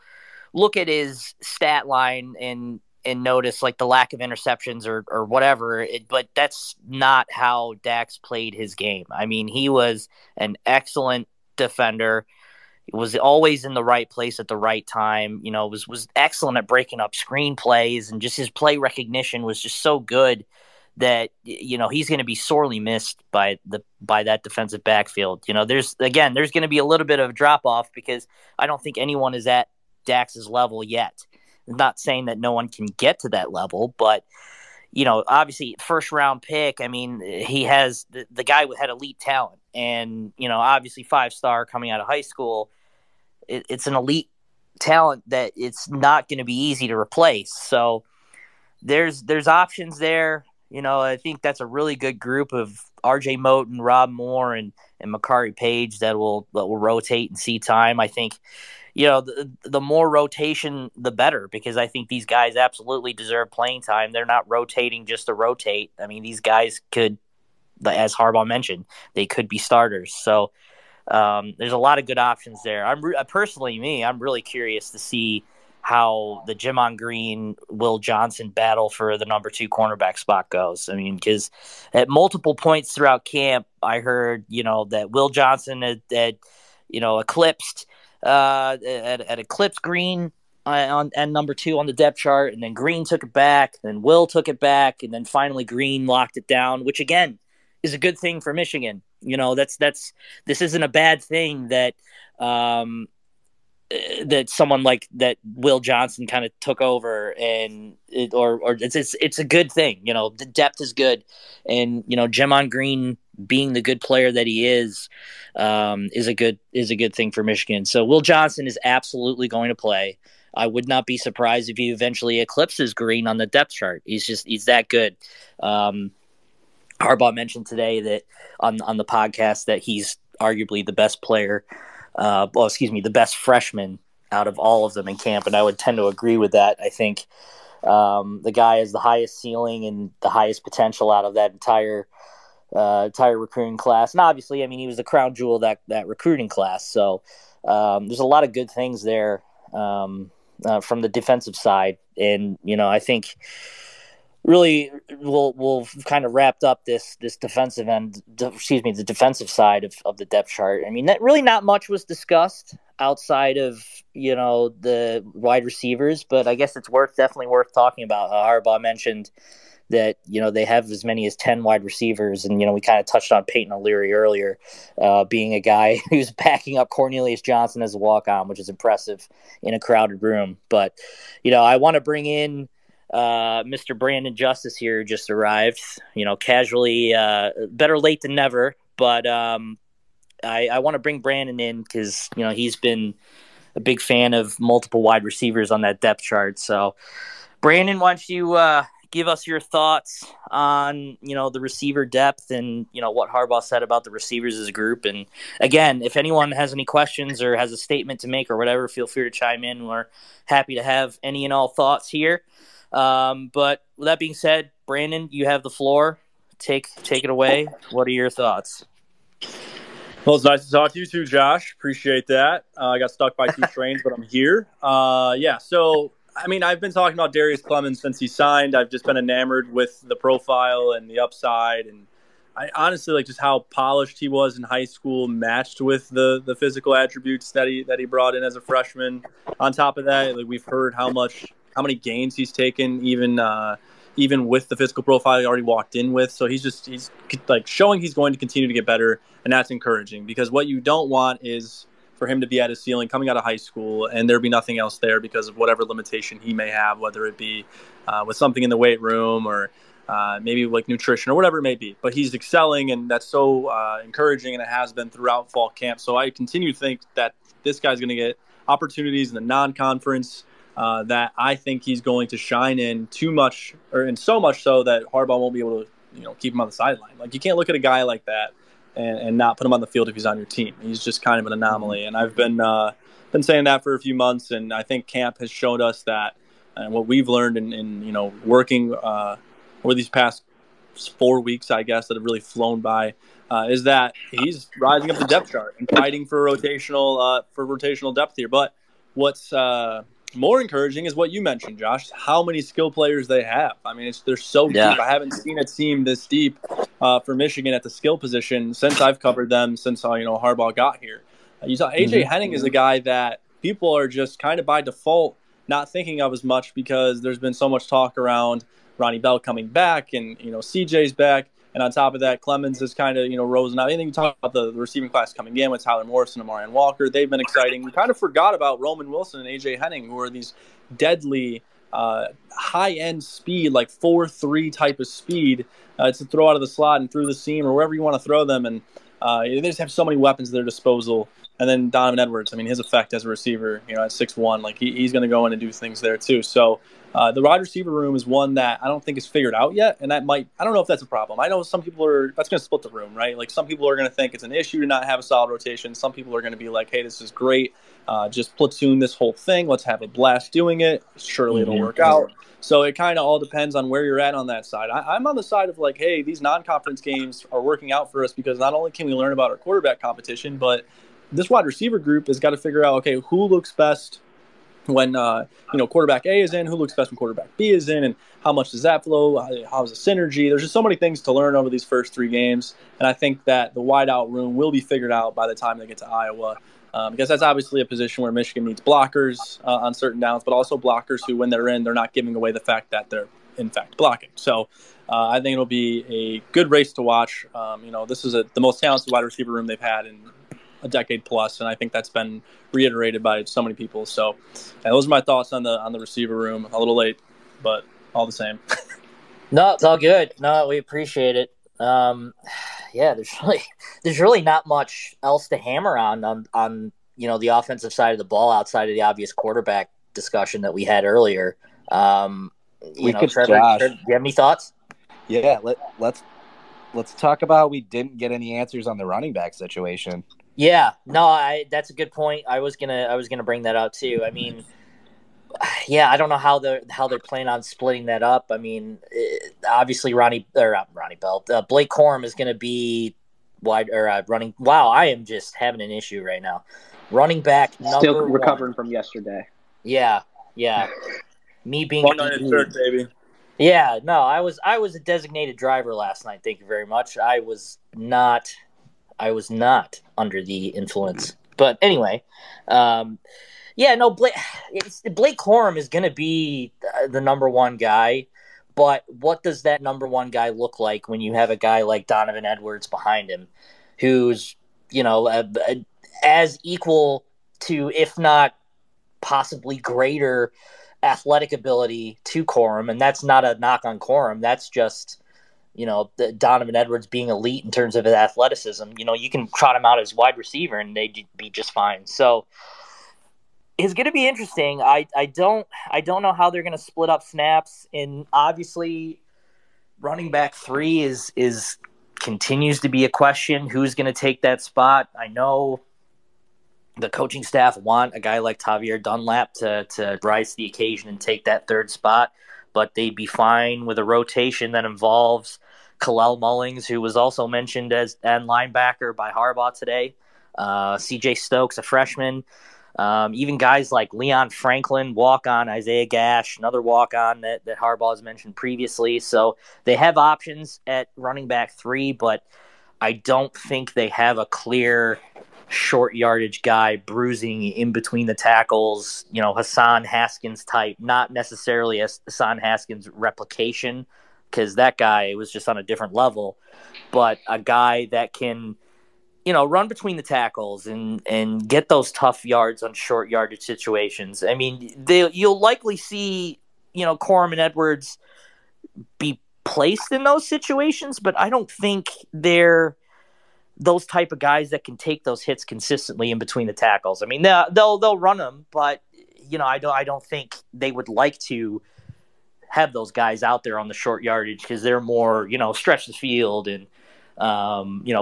look at his stat line and notice like the lack of interceptions or whatever, but that's not how Dax played his game. I mean, he was an excellent defender. He was always in the right place at the right time. Was excellent at breaking up screen plays, and just his play recognition was just so good that he's going to be sorely missed by that defensive backfield. There's going to be a little bit of a drop off because I don't think anyone is at Dax's level yet. I'm not saying that no one can get to that level, but obviously 1st round pick. I mean, he has the guy had elite talent, and obviously 5-star coming out of high school. It's an elite talent that it's not going to be easy to replace. So there's options there. I think that's a really good group of R.J. Moten, Rob Moore, and Makari Page that will rotate and see time. I think. The more rotation, the better, because I think these guys absolutely deserve playing time. They're not rotating just to rotate. I mean, these guys could, as Harbaugh mentioned, they could be starters. So there's a lot of good options there. I'm really curious to see how the Jimon Green, Will Johnson battle for the number 2 cornerback spot goes. I mean, because at multiple points throughout camp, I heard, that Will Johnson had eclipsed Green on number 2 on the depth chart, and then Green took it back, then Will took it back, and then finally Green locked it down, which again is a good thing for Michigan. This isn't a bad thing that that someone like that Will Johnson kind of took over, and it's a good thing. The depth is good, and Jimon Green being the good player that he is a good thing for Michigan. So Will Johnson is absolutely going to play. I would not be surprised if he eventually eclipses Green on the depth chart. He's that good. Harbaugh mentioned today that on the podcast that he's arguably the best player. The best freshman out of all of them in camp, and I would tend to agree with that. I think the guy has the highest ceiling and the highest potential out of that entire recruiting class. And obviously, I mean, he was the crown jewel of that recruiting class. So there's a lot of good things there from the defensive side, and I think really we'll kind of wrapped up this defensive end, the defensive side of the depth chart. I mean, that really not much was discussed outside of, the wide receivers, but I guess it's definitely worth talking about. Harbaugh mentioned that, they have as many as 10 wide receivers. And, we kind of touched on Peyton O'Leary earlier, being a guy who's backing up Cornelius Johnson as a walk-on, which is impressive in a crowded room. But, I want to bring in Mr. Brandon Justice here, just arrived, casually, better late than never. But I want to bring Brandon in because, he's been a big fan of multiple wide receivers on that depth chart. So, Brandon, why don't you give us your thoughts on, the receiver depth and, what Harbaugh said about the receivers as a group. And again, if anyone has any questions or has a statement to make or whatever, feel free to chime in. We're happy to have any and all thoughts here. But with that being said, Brandon, you have the floor. Take it away. What are your thoughts? Well, it's nice to talk to you too, Josh. Appreciate that. I got stuck by 2 trains, but I'm here. So, I've been talking about Darius Clemens since he signed. I've just been enamored with the profile and the upside. And I honestly like just how polished he was in high school matched with the physical attributes that he brought in as a freshman. On top of that, we've heard how many gains he's taken, even with the physical profile he already walked in with. So he's showing he's going to continue to get better, and that's encouraging because what you don't want is for him to be at his ceiling coming out of high school and there be nothing else there because of whatever limitation he may have, whether it be with something in the weight room or maybe like nutrition or whatever it may be. But he's excelling, and that's so encouraging, and it has been throughout fall camp. So I continue to think that this guy's going to get opportunities in the non-conference that I think he's going to shine in too much, and so much so that Harbaugh won't be able to, keep him on the sideline. Like, you can't look at a guy like that and not put him on the field if he's on your team. He's just kind of an anomaly. And I've been saying that for a few months, and I think camp has showed us that. And what we've learned in working over these past 4 weeks, I guess, that have really flown by, is that he's rising up the depth chart and fighting for rotational depth here. But what's more encouraging is what you mentioned, Josh, how many skill players they have. They're so deep. I haven't seen it seem this deep for Michigan at the skill position since I've covered them, since Harbaugh got here. You saw A.J. Henning is a guy that people are just kind of by default not thinking of as much because there's been so much talk around Ronnie Bell coming back and, CJ's back. And on top of that, Clemens is kind of, risen out. Anything you talk about the receiving class coming in with Tyler Morrison and Marion Walker, they've been exciting. We kind of forgot about Roman Wilson and A.J. Henning, who are these deadly high-end speed, like 4.3 type of speed to throw out of the slot and through the seam or wherever you want to throw them. And they just have so many weapons at their disposal. And then Donovan Edwards, his effect as a receiver, at 6'1", he's going to go in and do things there too. So the wide receiver room is one that I don't think is figured out yet, and I don't know if that's a problem. I know some people that's going to split the room, right? Like, some people are going to think it's an issue to not have a solid rotation. Some people are going to be like, hey, this is great. Just platoon this whole thing. Let's have a blast doing it. Surely it'll work out. So it kind of all depends on where you're at on that side. I'm on the side of like, hey, these non-conference games are working out for us because not only can we learn about our quarterback competition, but this wide receiver group has got to figure out, okay, who looks best when quarterback A is in, who looks best when quarterback B is in, and how much does that flow? How's the synergy? There's just so many things to learn over these first 3 games, and I think that the wideout room will be figured out by the time they get to Iowa, because that's obviously a position where Michigan needs blockers on certain downs, but also blockers who, when they're in, they're not giving away the fact that they're in fact blocking. So I think it'll be a good race to watch. This is the most talented wide receiver room they've had in a decade plus, and I think that's been reiterated by so many people. So those are my thoughts on the receiver room. A little late, but all the same. No, it's all good. No, we appreciate it. There's really not much else to hammer on the offensive side of the ball outside of the obvious quarterback discussion that we had earlier. Trevor, Josh, do you have any thoughts? Yeah, let's talk about we didn't get any answers on the running back situation. Yeah, no, that's a good point. I was gonna bring that up too. I don't know how they're planning on splitting that up. Obviously Blake Horum is going to be wide or running. Wow, I am just having an issue right now. Running back still recovering 1. from yesterday. Yeah. Me being baby. Yeah, no, I was a designated driver last night. Thank you very much. I was not under the influence. But anyway, Blake Corum is going to be the number 1 guy. But what does that number one guy look like when you have a guy like Donovan Edwards behind him, who's, as equal to, if not possibly greater, athletic ability to Corum? And that's not a knock on Corum. That's just, Donovan Edwards being elite in terms of his athleticism. You can trot him out as wide receiver and they'd be just fine. So it's going to be interesting. I don't know how they're going to split up snaps, and obviously running back 3 is continues to be a question. Who's going to take that spot? I know the coaching staff want a guy like Tavier Dunlap to rise to the occasion and take that third spot, but they'd be fine with a rotation that involves Khalil Mullings, who was also mentioned as linebacker by Harbaugh today, C.J. Stokes, a freshman, even guys like Leon Franklin, walk-on, Isaiah Gash, another walk-on that Harbaugh has mentioned previously. So they have options at running back 3, but I don't think they have a clear short yardage guy bruising in between the tackles, Hassan Haskins type, not necessarily a Hassan Haskins replication, because that guy was just on a different level, but a guy that can, run between the tackles and get those tough yards on short yardage situations. I mean, you'll likely see, Corum and Edwards be placed in those situations, but I don't think they're those type of guys that can take those hits consistently in between the tackles. I mean, they'll run them, but I don't think they would like to have those guys out there on the short yardage, because they're more, stretch the field and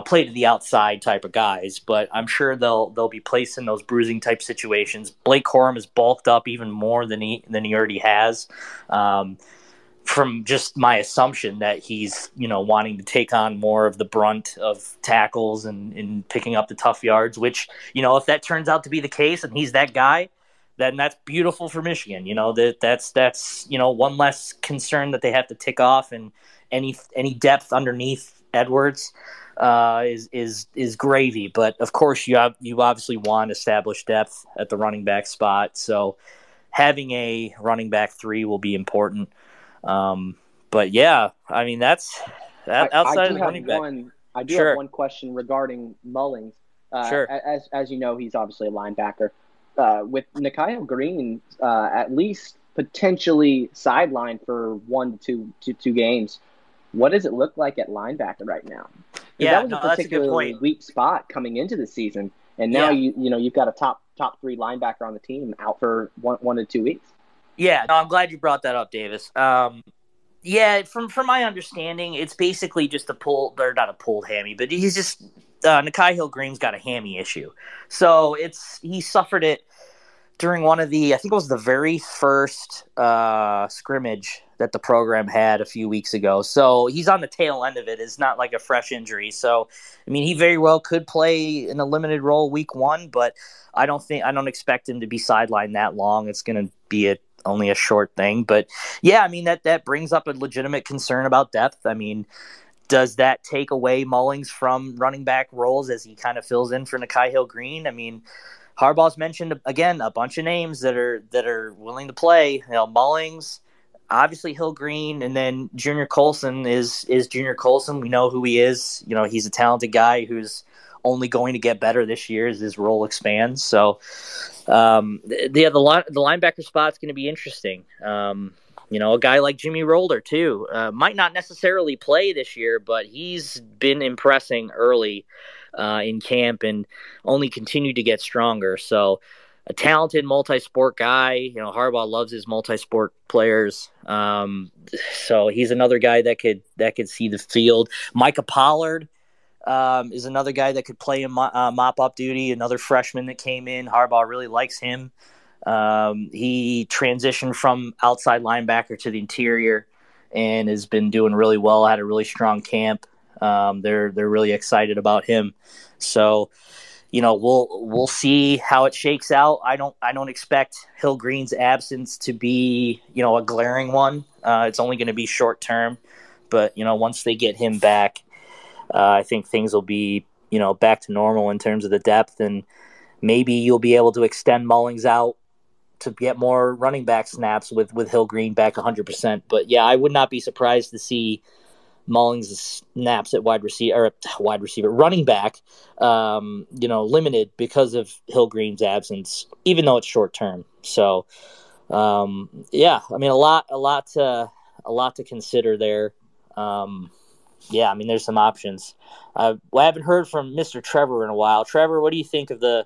play to the outside type of guys. But I'm sure they'll be placed in those bruising type situations. Blake Corum is bulked up even more than he already has. From just my assumption that he's, wanting to take on more of the brunt of tackles and picking up the tough yards, which, if that turns out to be the case and he's that guy, then that's beautiful for Michigan. That's one less concern that they have to tick off, and any depth underneath Edwards is gravy. But of course you obviously want established depth at the running back spot. So having a running back 3 will be important. But yeah, I mean, that's outside of the running back. I do have one question regarding Mullings. Sure. As you know, he's obviously a linebacker. With Nakayel Green, at least potentially sidelined for 1 to 2 games, what does it look like at linebacker right now? Yeah, that was a particularly weak spot coming into the season, and now you've got a top 3 linebacker on the team out for 1 to 2 weeks. Yeah, no, I'm glad you brought that up, Davis. From my understanding, it's basically just not a pulled hammy, but he's just Nakayel Green's got a hammy issue. So he suffered it during one of I think it was the very first scrimmage that the program had a few weeks ago. So he's on the tail end of it. It's not like a fresh injury. So, I mean, he very well could play in a limited role week 1, but I don't expect him to be sidelined that long. It's going to be only a short thing. But yeah, I mean, that brings up a legitimate concern about depth. I mean, does that take away Mullings from running back roles as he kind of fills in for Nakayel Green? I mean, Harbaugh's mentioned again a bunch of names that are willing to play. Mullings, obviously Hill Green, and then Junior Colson is Junior Colson. We know who he is. He's a talented guy who's only going to get better this year as his role expands. So, the linebacker spot's going to be interesting. A guy like Jimmy Rolder too might not necessarily play this year, but he's been impressing early in camp and only continued to get stronger. So a talented multi-sport guy. Harbaugh loves his multi-sport players. So he's another guy that could see the field. Micah Pollard is another guy that could play in mop-up duty, another freshman that came in. Harbaugh really likes him. He transitioned from outside linebacker to the interior and has been doing really well, had a really strong camp. They're really excited about him. So, we'll see how it shakes out. I don't expect Hill Green's absence to be, a glaring one. It's only going to be short term, but once they get him back, I think things will be, back to normal in terms of the depth, and maybe you'll be able to extend Mullings out to get more running back snaps with Hill-Green back 100%. But yeah, I would not be surprised to see Mullings' snaps at running back, limited because of Hill-Green's absence, even though it's short term. So, yeah, I mean, a lot to consider there. Yeah, I mean, there's some options. I haven't heard from Mr. Trevor in a while. Trevor, what do you think of the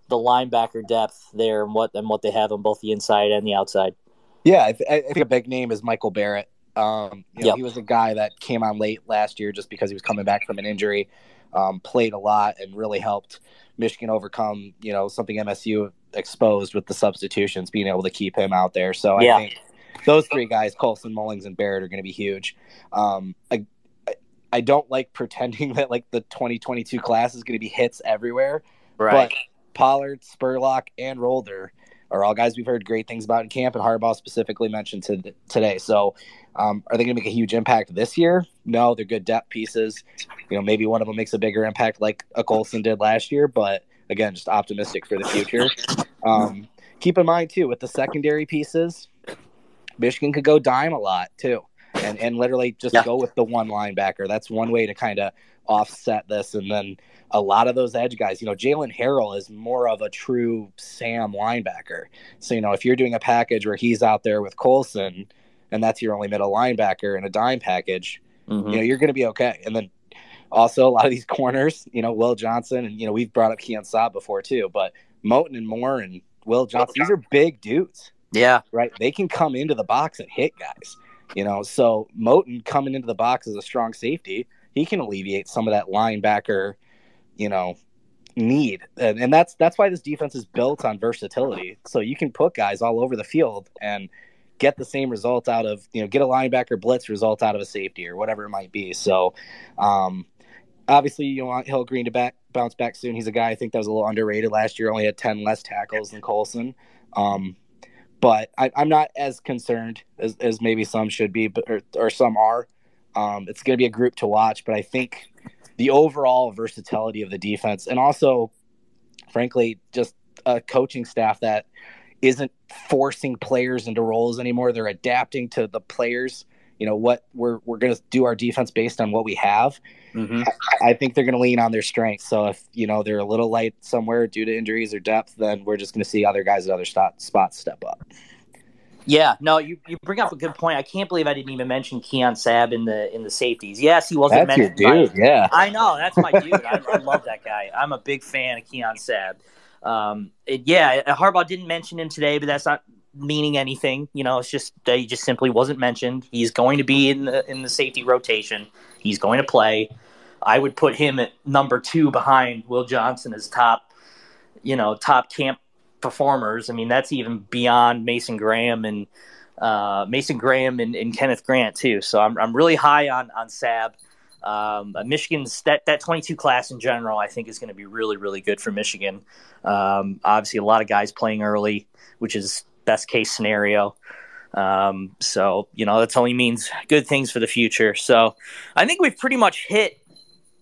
linebacker depth there and what they have on both the inside and the outside? Yeah, I think a big name is Michael Barrett. Yep. He was a guy that came on late last year just because he was coming back from an injury, played a lot and really helped Michigan overcome, something MSU exposed with the substitutions, being able to keep him out there. So I think those three guys, Colson, Mullings, and Barrett, are going to be huge. I don't like pretending that like the 2022 class is going to be hits everywhere, right? But Pollard, Spurlock, and Rolder are all guys we've heard great things about in camp, and Harbaugh specifically mentioned today. So are they going to make a huge impact this year? No, they're good depth pieces. Maybe one of them makes a bigger impact like a Colson did last year, but again, just optimistic for the future. Keep in mind, too, with the secondary pieces, Michigan could go dime a lot, too, and literally just go with the one linebacker. That's one way to kind of offset this. And then a lot of those edge guys, Jalen Harrell is more of a true Sam linebacker. So, if you're doing a package where he's out there with Colson and that's your only middle linebacker in a dime package, you're going to be okay. And then also a lot of these corners, Will Johnson, and, we've brought up Keon Saab before too, but Moten and Moore and Will Johnson, these are big dudes. Yeah. Right. They can come into the box and hit guys, so Moten coming into the box as a strong safety, he can alleviate some of that linebacker, need. And that's why this defense is built on versatility. So you can put guys all over the field and get the same result out of, get a linebacker blitz result out of a safety or whatever it might be. So obviously you want Hill-Green to bounce back soon. He's a guy I think that was a little underrated last year, only had 10 less tackles than Colson. But I'm not as concerned as maybe some should be, or some are. It's going to be a group to watch, but I think the overall versatility of the defense, and also, frankly, just a coaching staff that isn't forcing players into roles anymore. They're adapting to the players. What we're going to do our defense based on what we have. I think they're going to lean on their strengths. So if they're a little light somewhere due to injuries or depth, then we're just going to see other guys at other spots step up. Yeah, no, you bring up a good point. I can't believe I didn't even mention Keon Sabb in the safeties. Yes, he wasn't mentioned. That's your dude, yeah. I know, that's my dude. I love that guy. I'm a big fan of Keon Sabb. Harbaugh didn't mention him today, but that's not meaning anything. It's just that he just simply wasn't mentioned. He's going to be in the safety rotation. He's going to play. I would put him at number 2 behind Will Johnson as top camp performers. I mean, that's even beyond Mason Graham and Kenneth Grant too. So I'm really high on Sabb. Michigan's that 22 class in general, I think, is going to be really, really good for Michigan. Obviously, a lot of guys playing early, which is best case scenario. So that's only means good things for the future. So I think we've pretty much hit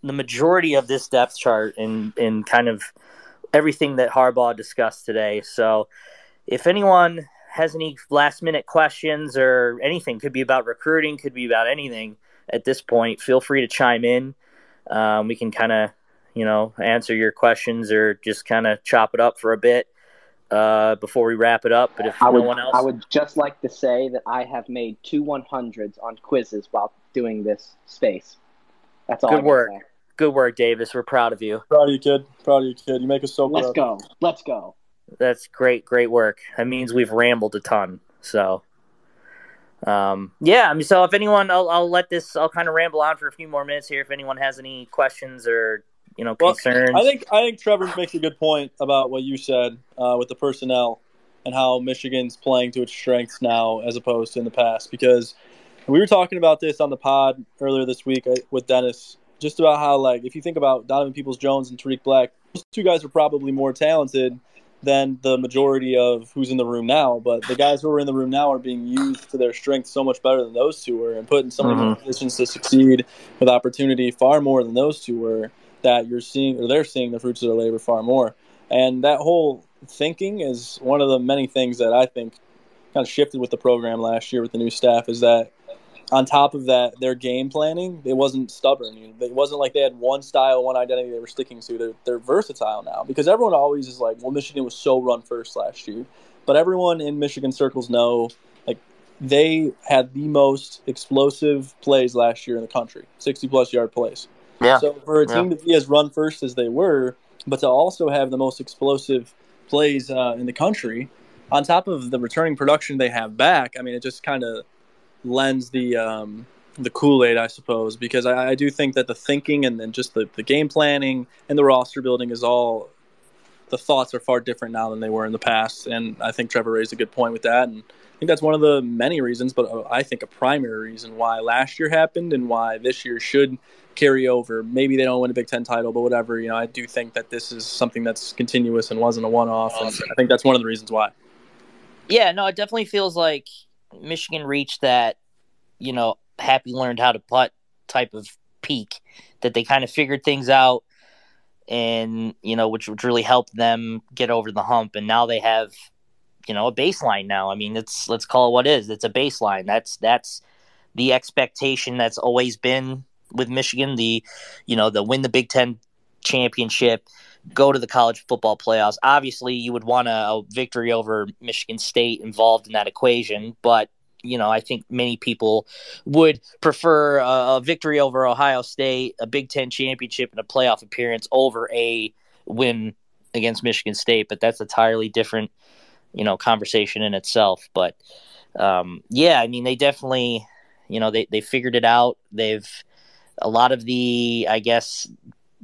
the majority of this depth chart in kind of everything that Harbaugh discussed today. So if anyone has any last minute questions or anything, could be about recruiting, could be about anything at this point, feel free to chime in. We can kind of, answer your questions or just kind of chop it up for a bit before we wrap it up. But if no one else, I would just like to say that I have made 2 100s on quizzes while doing this space. That's all. Good work. Good work, Davis. We're proud of you. Proud of you, kid. Proud of you, kid. You make us so proud. Let's go. That's great work. That means we've rambled a ton. So, so if anyone, I'll kind of ramble on for a few more minutes here. If anyone has any questions or, concerns. I think Trevor makes a good point about what you said with the personnel and how Michigan's playing to its strengths now as opposed to in the past. Because we were talking about this on the pod earlier this week with Dennis, just about how, if you think about Donovan Peoples-Jones and Tariq Black, those two guys are probably more talented than the majority of who's in the room now. But the guys who are in the room now are being used to their strengths so much better than those two were and put in so many positions to succeed with opportunity far more than those two were, that they're seeing the fruits of their labor far more. And that whole thinking is one of the many things that I think kind of shifted with the program last year with the new staff, is that on top of that, their game planning, it wasn't stubborn. It wasn't like they had one style, one identity they were sticking to. They're versatile now, because everyone always is like, well, Michigan was so run first last year. But everyone in Michigan circles know, like, they had the most explosive plays last year in the country, 60-plus yard plays. Yeah. So for a team to be as run first as they were, but to also have the most explosive plays in the country, on top of the returning production they have back, I mean, it just kind of lends the Kool-Aid, I suppose, because I do think that the thinking and then just the game planning and the roster building is all, the thoughts are far different now than they were in the past, and I think Trevor raised a good point with that, and I think that's one of the many reasons, but I think a primary reason why last year happened and why this year should carry over. Maybe they don't win a Big Ten title, but whatever, I do think that this is something that's continuous and wasn't a one-off, and I think that's one of the reasons why. Yeah, no, it definitely feels like Michigan reached that, happy learned how to putt type of peak, that they kind of figured things out, and, which really helped them get over the hump. And now they have, a baseline now. I mean, let's call it what it is. It's a baseline. That's the expectation that's always been with Michigan, the win the Big Ten championship, go to the college football playoffs. Obviously, you would want a victory over Michigan State involved in that equation, but I think many people would prefer a victory over Ohio State, a Big Ten championship, and a playoff appearance over a win against Michigan State. But that's a entirely different, conversation in itself. But I mean, they definitely, they figured it out. A lot of the, I guess,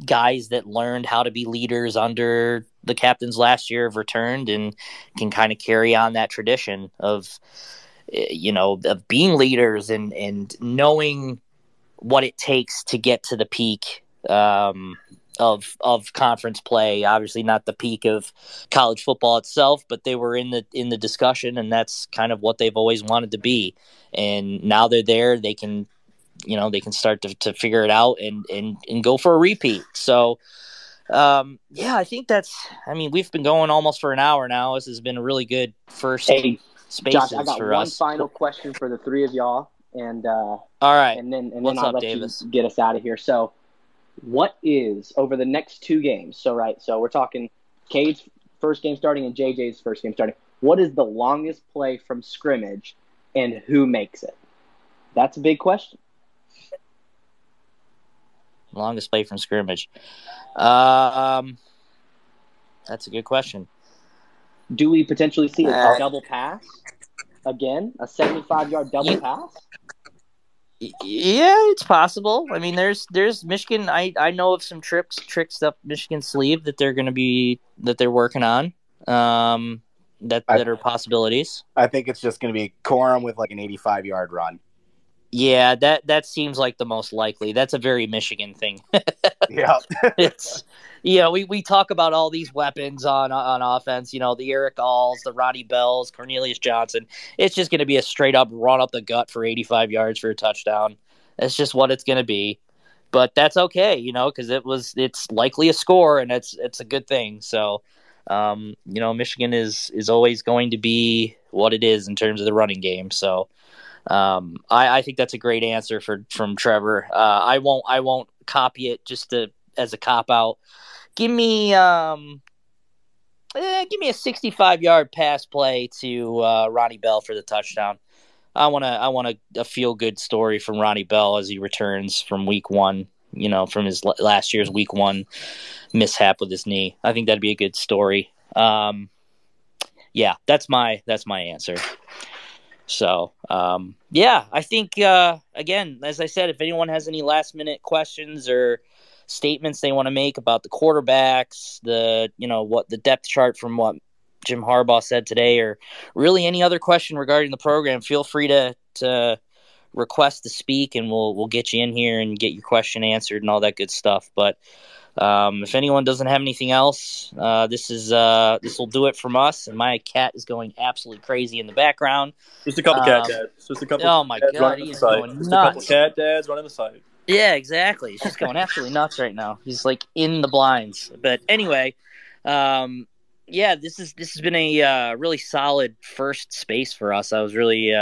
guys that learned how to be leaders under the captains last year have returned and can kind of carry on that tradition of being leaders and knowing what it takes to get to the peak of conference play. Obviously not the peak of college football itself, but they were in the discussion, and that's kind of what they've always wanted to be. And now they're there, they can start to figure it out and go for a repeat. So I think we've been going almost for an hour now. This has been a really good first spaces Josh, I got for one us. final question for the three of y'all, and all right, and then what's I'll up, let Davis? you get us out of here. So, what is over the next two games? So we're talking Cade's first game starting and JJ's first game starting. What is the longest play from scrimmage, and who makes it? That's a big question. Longest play from scrimmage. That's a good question. Do we potentially see a double pass again? A 75-yard double pass? Yeah, it's possible. I mean, there's Michigan. I know of some tricks up Michigan's sleeve that they're working on. That are possibilities. I think it's just going to be Horum with like an 85-yard run. Yeah, that seems like the most likely. That's a very Michigan thing. Yeah. It's we talk about all these weapons on offense, the Eric Alls, the Ronnie Bells, Cornelius Johnson. It's just going to be a straight up run up the gut for 85 yards for a touchdown. That's just what it's going to be. But that's okay, because it's likely a score, and it's a good thing. So, Michigan is always going to be what it is in terms of the running game. So, I think that's a great answer from Trevor. I won't copy it just as a cop out. Give me a 65-yard pass play to Ronnie Bell for the touchdown. I want a feel good story from Ronnie Bell as he returns from week one. From his last year's week one mishap with his knee. I think that'd be a good story. That's my answer. So, I think, again, as I said, if anyone has any last-minute questions or statements they want to make about the quarterbacks, what the depth chart from what Jim Harbaugh said today, or really any other question regarding the program, feel free to request to speak, and we'll get you in here and get your question answered and all that good stuff. But if anyone doesn't have anything else, this will do it from us. And my cat is going absolutely crazy in the background. Just a couple cat dads. Just a couple. Oh my god, he's going nuts. Just a couple cat dads running the site. Yeah, exactly. He's just going absolutely nuts right now. He's like in the blinds. But anyway, Yeah, this has been a really solid first space for us. I was really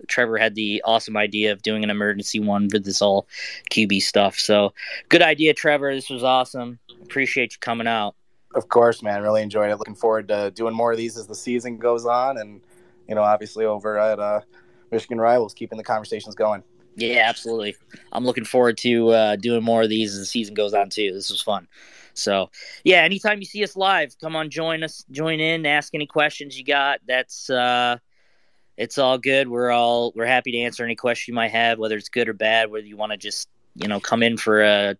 Trevor had the awesome idea of doing an emergency one for this all QB stuff. So good idea, Trevor. This was awesome. Appreciate you coming out. Of course, man. Really enjoyed it. Looking forward to doing more of these as the season goes on, and obviously over at Michigan Rivals, keeping the conversations going. Yeah, absolutely. I'm looking forward to doing more of these as the season goes on too. This was fun. So, yeah, anytime you see us live, come on, join in, ask any questions you got. That's it's all good. We're happy to answer any question you might have, whether it's good or bad, whether you want to just, come in for a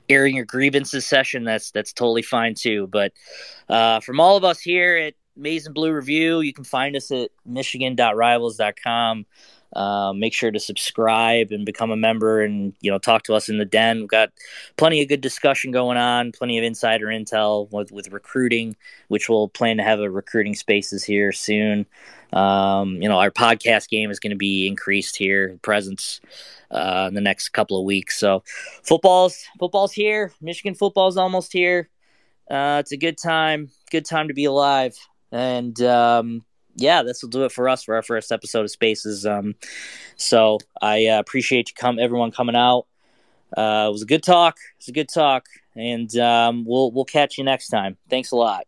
airing your grievances session. That's totally fine too. But from all of us here at Maize and Blue Review, you can find us at michigan.rivals.com. Make sure to subscribe and become a member, and talk to us in the den. We've got plenty of good discussion going on, plenty of insider intel with recruiting, which we'll plan to have a recruiting spaces here soon. Our podcast game is going to be increased here, presence in the next couple of weeks. So football's here. Michigan football's almost here. It's a good time to be alive. And yeah, this will do it for us for our first episode of Spaces. So I appreciate everyone coming out. It was a good talk. And we'll catch you next time. Thanks a lot.